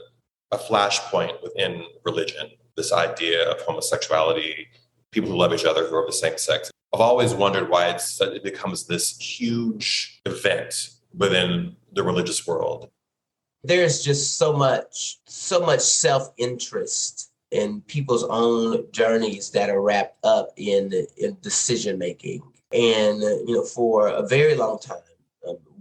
flashpoint within religion, this idea of homosexuality, people who love each other who are of the same sex? I've always wondered why it becomes this huge event within the religious world. There's just so much self-interest in people's own journeys that are wrapped up in decision making. And for a very long time,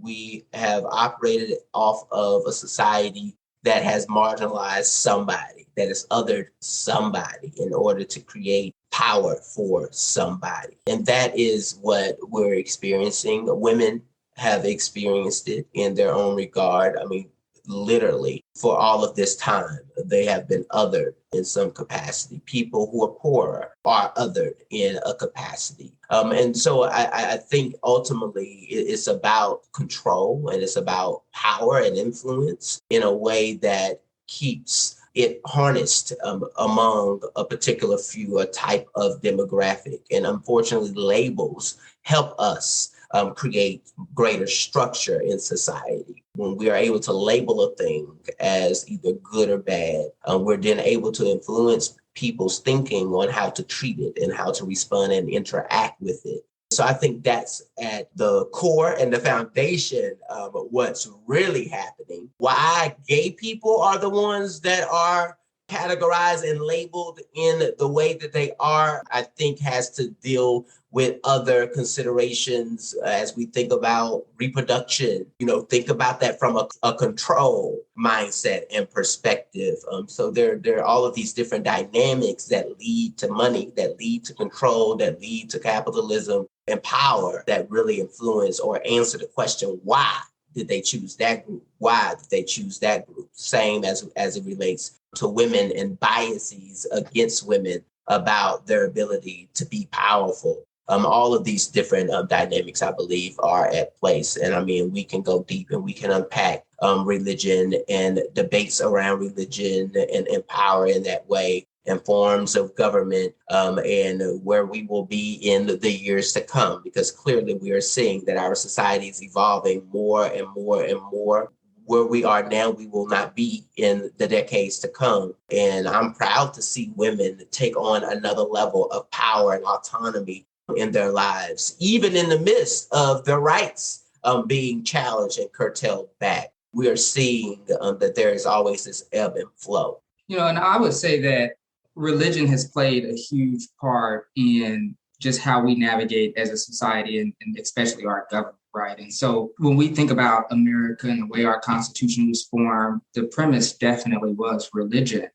we have operated off of a society that has marginalized somebody, that has othered somebody in order to create power for somebody. And that is what we're experiencing. Women have experienced it in their own regard. I mean, literally, for all of this time, they have been othered in some capacity. People who are poorer are othered in a capacity. And so I think ultimately it's about control, and it's about power and influence in a way that keeps it harnessed among a particular few, a type of demographic. And unfortunately, labels help us create greater structure in society. When we are able to label a thing as either good or bad, we're then able to influence people's thinking on how to treat it and how to respond and interact with it. So I think that's at the core and the foundation of what's really happening. Why gay people are the ones that are categorized and labeled in the way that they are, I think has to deal with other considerations as we think about reproduction. Think about that from a control mindset and perspective. So there are all of these different dynamics that lead to money, that lead to control, that lead to capitalism and power, that really influence or answer the question, why did they choose that group? Why did they choose that group? Same as it relates to women and biases against women about their ability to be powerful. All of these different dynamics, I believe, are at place. And I mean, we can go deep and we can unpack religion and debates around religion and power in that way, and forms of government, and where we will be in the years to come, because clearly we are seeing that our society is evolving more and more and more. Where we are now, we will not be in the decades to come. And I'm proud to see women take on another level of power and autonomy in their lives, even in the midst of their rights being challenged and curtailed back. We are seeing that there is always this ebb and flow. And I would say that religion has played a huge part in just how we navigate as a society, and especially our government, right? And so when we think about America and the way our Constitution was formed, the premise definitely was religion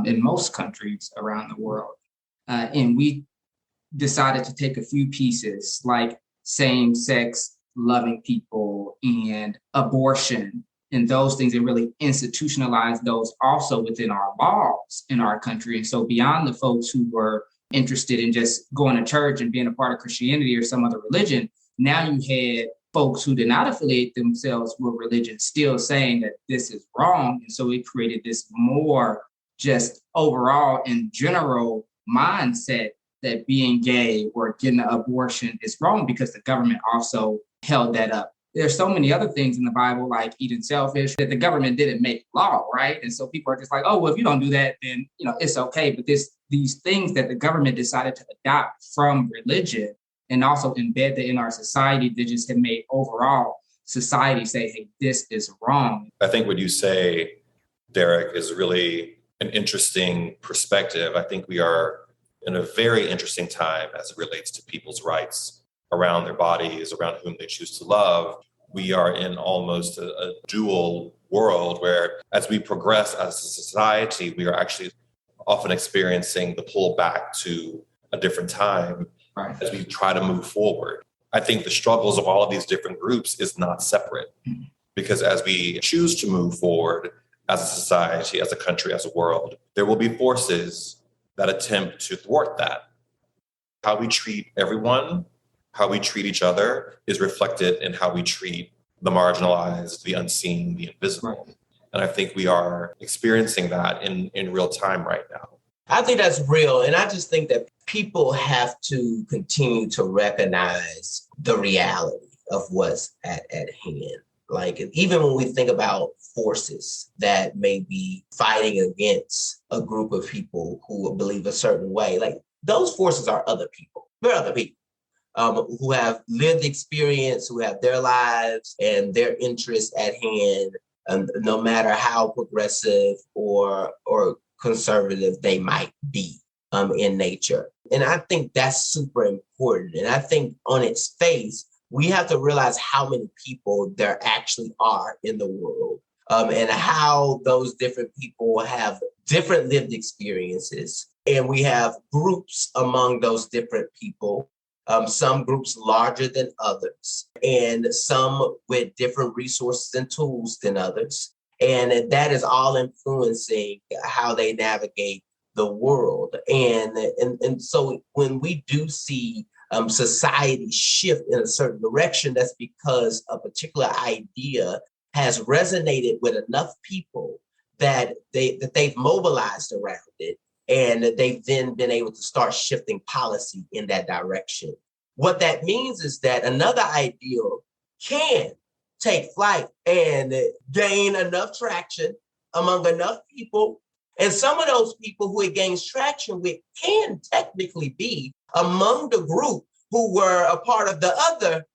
in most countries around the world. And we decided to take a few pieces like same-sex loving people and abortion and those things, and really institutionalize those also within our laws in our country. And so beyond the folks who were interested in just going to church and being a part of Christianity or some other religion, now you had folks who did not affiliate themselves with religion still saying that this is wrong. And so it created this more just overall and general mindset that being gay or getting an abortion is wrong, because the government also held that up. There's so many other things in the Bible, like eating shellfish, that the government didn't make law, right? And so people are just like, oh, well, if you don't do that, then it's okay. But these things that the government decided to adopt from religion and also embed that in our society, that just have made overall society say, hey, this is wrong. I think what you say, Derrick, is really an interesting perspective. I think we are in a very interesting time as it relates to people's rights around their bodies, around whom they choose to love. We are in almost a dual world where, as we progress as a society, we are actually often experiencing the pull back to a different time as we try to move forward. I think the struggles of all of these different groups is not separate, because as we choose to move forward as a society, as a country, as a world, there will be forces that attempt to thwart that. How we treat everyone, how we treat each other is reflected in how we treat the marginalized, the unseen, the invisible. And I think we are experiencing that in real time right now. I think that's real. And I just think that people have to continue to recognize the reality of what's at hand. Like, even when we think about forces that may be fighting against a group of people who believe a certain way, like those forces are other people. They're other people who have lived experience, who have their lives and their interests at hand, no matter how progressive or conservative they might be in nature. And I think that's super important. And I think on its face, we have to realize how many people there actually are in the world, and how those different people have different lived experiences. And we have groups among those different people, some groups larger than others, and some with different resources and tools than others. And that is all influencing how they navigate the world. And so when we do see society shift in a certain direction, that's because a particular idea has resonated with enough people that they've mobilized around it, and they've then been able to start shifting policy in that direction. What that means is that another ideal can take flight and gain enough traction among enough people. And some of those people who it gains traction with can technically be among the group who were a part of the other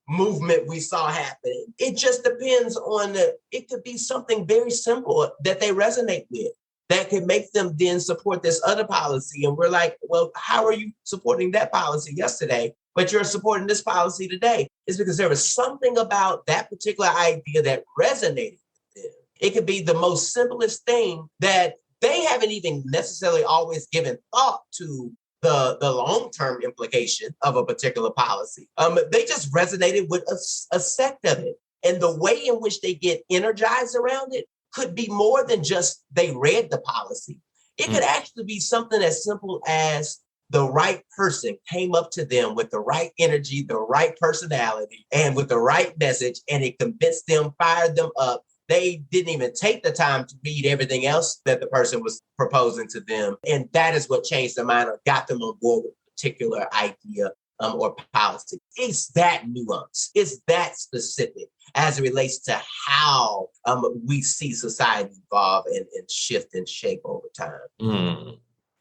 movement we saw happening. It just depends on it could be something very simple that they resonate with that could make them then support this other policy. And we're like, well, how are you supporting that policy yesterday, but you're supporting this policy today? It's because there was something about that particular idea that resonated with them. It could be the most simplest thing that they haven't even necessarily always given thought to the long-term implication of a particular policy. They just resonated with a sect of it. And the way in which they get energized around it could be more than just they read the policy. It could actually be something as simple as the right person came up to them with the right energy, the right personality, and with the right message, and it convinced them, fired them up. They didn't even take the time to read everything else that the person was proposing to them. And that is what changed their mind or got them on board with a particular idea or policy. It's that nuance. It's that specific as it relates to how we see society evolve and shift and shape over time.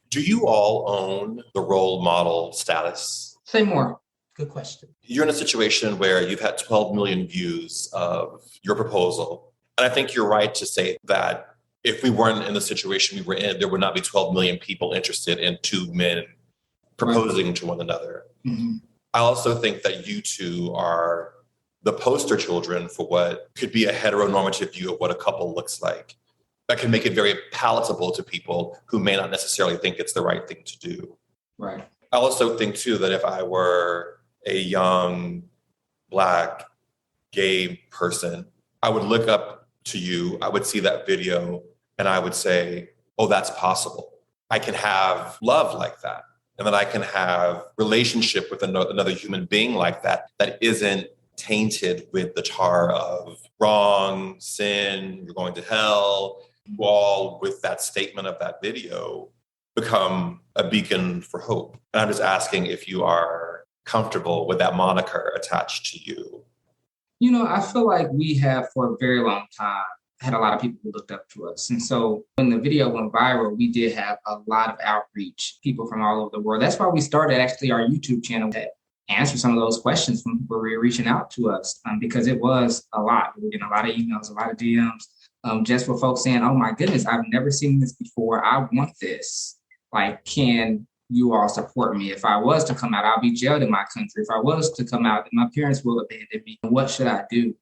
Do you all own the role model status? Say more. Good question. You're in a situation where you've had 12 million views of your proposal. And I think you're right to say that if we weren't in the situation we were in, there would not be 12 million people interested in two men proposing to one another. Mm-hmm. I also think that you two are the poster children for what could be a heteronormative view of what a couple looks like. That can make it very palatable to people who may not necessarily think it's the right thing to do. Right. I also think, too, that if I were a young, Black, gay person, I would look up to you, I would see that video, and I would say, oh, that's possible. I can have love like that. And then I can have relationship with another human being like that, that isn't tainted with the tar of wrong, sin, you're going to hell. You all, with that statement of that video, become a beacon for hope. And I'm just asking if you are comfortable with that moniker attached to you. You know, I feel like we have for a very long time had a lot of people who looked up to us. And so when the video went viral, we did have a lot of outreach, people from all over the world. That's why we started actually our YouTube channel to answer some of those questions from people who were reaching out to us, because it was a lot. We were getting a lot of emails, a lot of DMs, just for folks saying, oh my goodness, I've never seen this before. I want this. Like, can you all support me? If I was to come out, I'll be jailed in my country. If I was to come out, my parents will abandon me. What should I do?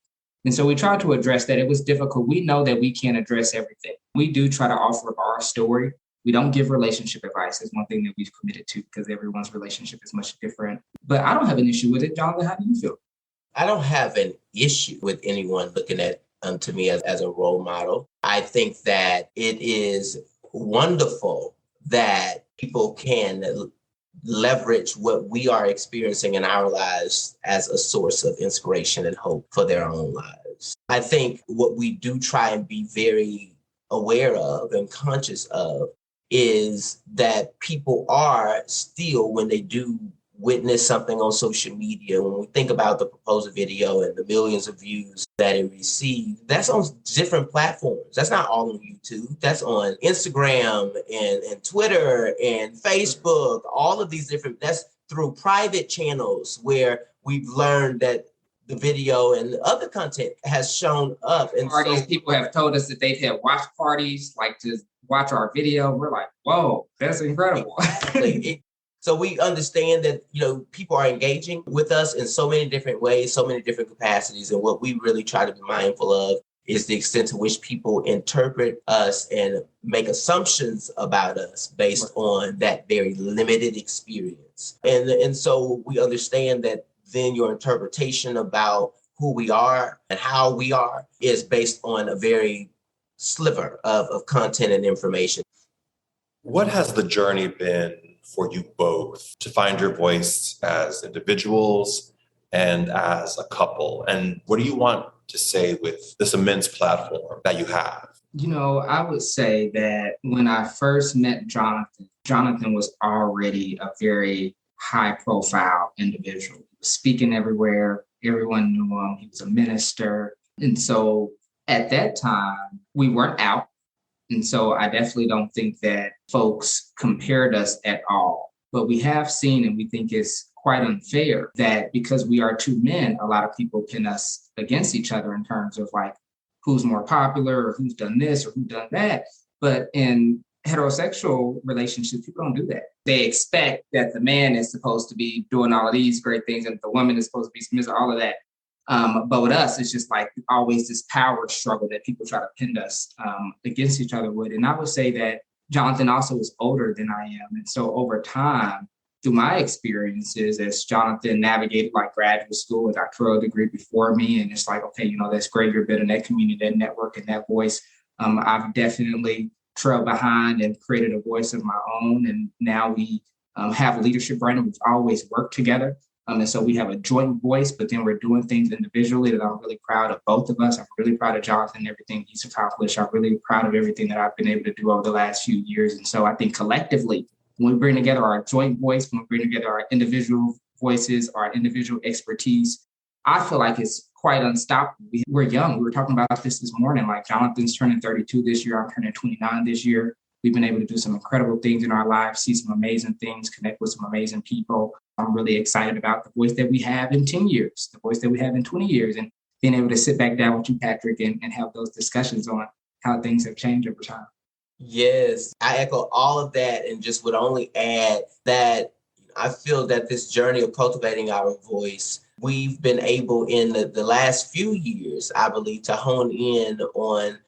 And so we tried to address that. It was difficult. We know that we can't address everything. We do try to offer our story, We don't give relationship advice. It's one thing that we've committed to because everyone's relationship is much different. But I don't have an issue with it. Jonathan, how do you feel? I don't have an issue with anyone looking at to me as a role model. I think that it is wonderful that people can leverage what we are experiencing in our lives as a source of inspiration and hope for their own lives. I think what we do try and be very aware of and conscious of is that people are still, when they do witness something on social media, when we think about the proposal video and the millions of views that it received, that's on different platforms. That's not all on YouTube. That's on Instagram and Twitter and Facebook, all of these different, that's through private channels where we've learned that the video and other content has shown up. And parties, people have told us that they've had watch parties, like to watch our video. We're like, whoa, that's incredible. So we understand that, people are engaging with us in so many different ways, so many different capacities. And what we really try to be mindful of is the extent to which people interpret us and make assumptions about us based on that very limited experience. And so we understand that then your interpretation about who we are and how we are is based on a very sliver of content and information. What has the journey been for you both to find your voice as individuals and as a couple? And what do you want to say with this immense platform that you have? I would say that when I first met Jonathan was already a very high profile individual. He was speaking everywhere. Everyone knew him. He was a minister. And so at that time, we weren't out. And so I definitely don't think that folks compared us at all. But we have seen, and we think it's quite unfair that because we are two men, a lot of people pin us against each other in terms of like who's more popular or who's done this or who's done that. But in heterosexual relationships, people don't do that. They expect that the man is supposed to be doing all of these great things and the woman is supposed to be submissive, all of that. But with us, it's just like always this power struggle that people try to pin us against each other with. And I would say that Jonathan also is older than I am. And so over time, through my experiences, as Jonathan navigated like graduate school and doctoral degree before me, and it's like, okay, that's great. You're building that community, that network, and that voice. I've definitely trailed behind and created a voice of my own. And now we have a leadership brand. We've always worked together. And so we have a joint voice, but then we're doing things individually that I'm really proud of both of us. I'm really proud of Jonathan and everything he's accomplished. I'm really proud of everything that I've been able to do over the last few years. And so I think collectively, when we bring together our joint voice, when we bring together our individual voices, our individual expertise, I feel like it's quite unstoppable. We're young. We were talking about this morning, like Jonathan's turning 32 this year. I'm turning 29 this year. We've been able to do some incredible things in our lives, see some amazing things, connect with some amazing people. I'm really excited about the voice that we have in 10 years, the voice that we have in 20 years, and being able to sit back down with you, Patrick, and have those discussions on how things have changed over time. Yes, I echo all of that and just would only add that I feel that this journey of cultivating our voice, we've been able in the last few years, I believe, to hone in on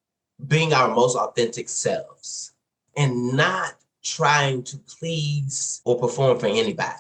being our most authentic selves and not trying to please or perform for anybody.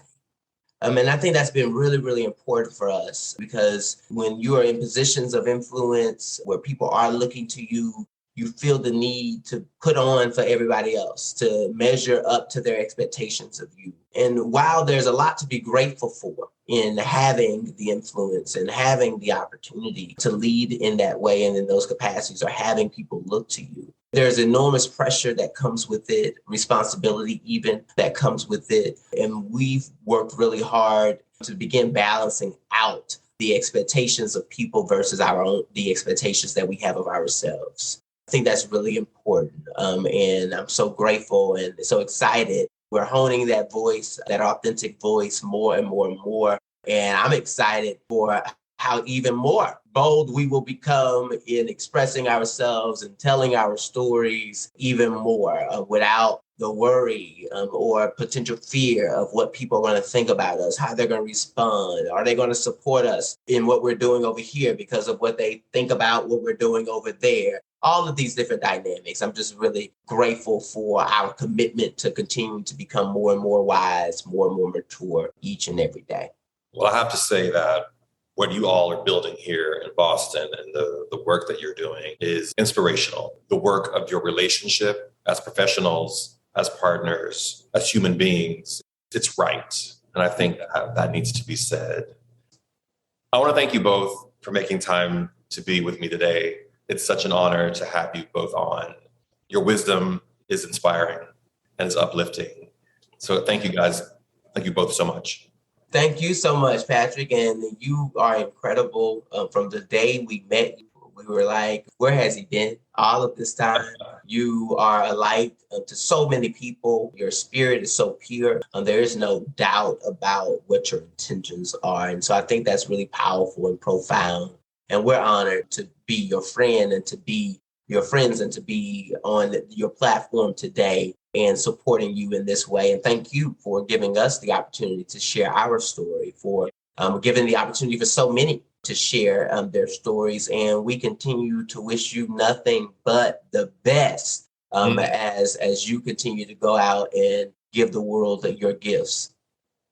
And I think that's been really, really important for us because when you are in positions of influence where people are looking to you, you feel the need to put on for everybody else, to measure up to their expectations of you. And while there's a lot to be grateful for in having the influence and having the opportunity to lead in that way and in those capacities or having people look to you, there's enormous pressure that comes with it, responsibility even that comes with it. And we've worked really hard to begin balancing out the expectations of people versus the expectations that we have of ourselves. I think that's really important. And I'm so grateful and so excited. We're honing that voice, that authentic voice more and more and more. And I'm excited for how even more bold we will become in expressing ourselves and telling our stories even more without the worry or potential fear of what people are going to think about us, how they're going to respond. Are they going to support us in what we're doing over here because of what they think about what we're doing over there? All of these different dynamics. I'm just really grateful for our commitment to continue to become more and more wise, more and more mature each and every day. Well, I have to say that what you all are building here in Boston and the work that you're doing is inspirational. The work of your relationship as professionals, as partners, as human beings, it's right. And I think that needs to be said. I want to thank you both for making time to be with me today. It's such an honor to have you both on. Your wisdom is inspiring and is uplifting. So thank you guys. Thank you both so much. Thank you so much, Patrick. And you are incredible. From the day we met, we were like, where has he been all of this time? You are a light to so many people. Your spirit is so pure. There is no doubt about what your intentions are. And so I think that's really powerful and profound. And we're honored to be your friend and to be your friends and to be on your platform today and supporting you in this way. And thank you for giving us the opportunity to share our story, for giving the opportunity for so many to share their stories. And we continue to wish you nothing but the best as you continue to go out and give the world your gifts.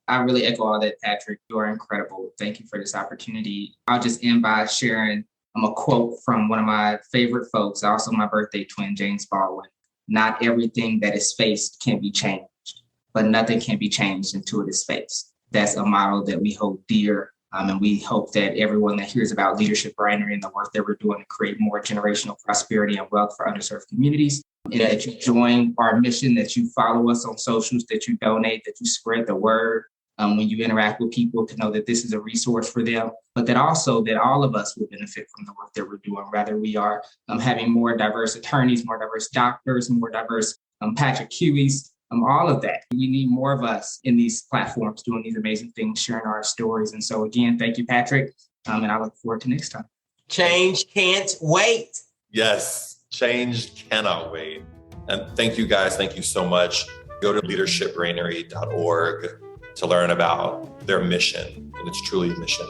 I really echo all that, Patrick. You are incredible. Thank you for this opportunity. I'll just end by sharing a quote from one of my favorite folks, also my birthday twin, James Baldwin. Not everything that is faced can be changed, but nothing can be changed until it is faced. That's a model that we hold dear. And we hope that everyone that hears about Leadership Brainer and the work that we're doing to create more generational prosperity and wealth for underserved communities, and that you join our mission, that you follow us on socials, that you donate, that you spread the word when you interact with people, to know that this is a resource for them, but that also that all of us will benefit from the work that we're doing, whether we are having more diverse attorneys, more diverse doctors, more diverse Patrick Hueys, all of that. We need more of us in these platforms doing these amazing things, sharing our stories. And so again, thank you, Patrick. And I look forward to next time. Change can't wait. Yes, change cannot wait. And thank you guys. Thank you so much. Go to leadershipbrainery.org to learn about their mission. And it's truly a mission.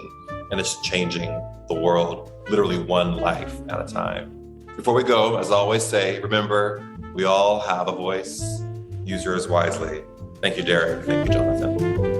And it's changing the world, literally one life at a time. Before we go, as I always say, remember, we all have a voice. Use yours wisely. Thank you, Derrick. Thank you, Jonathan.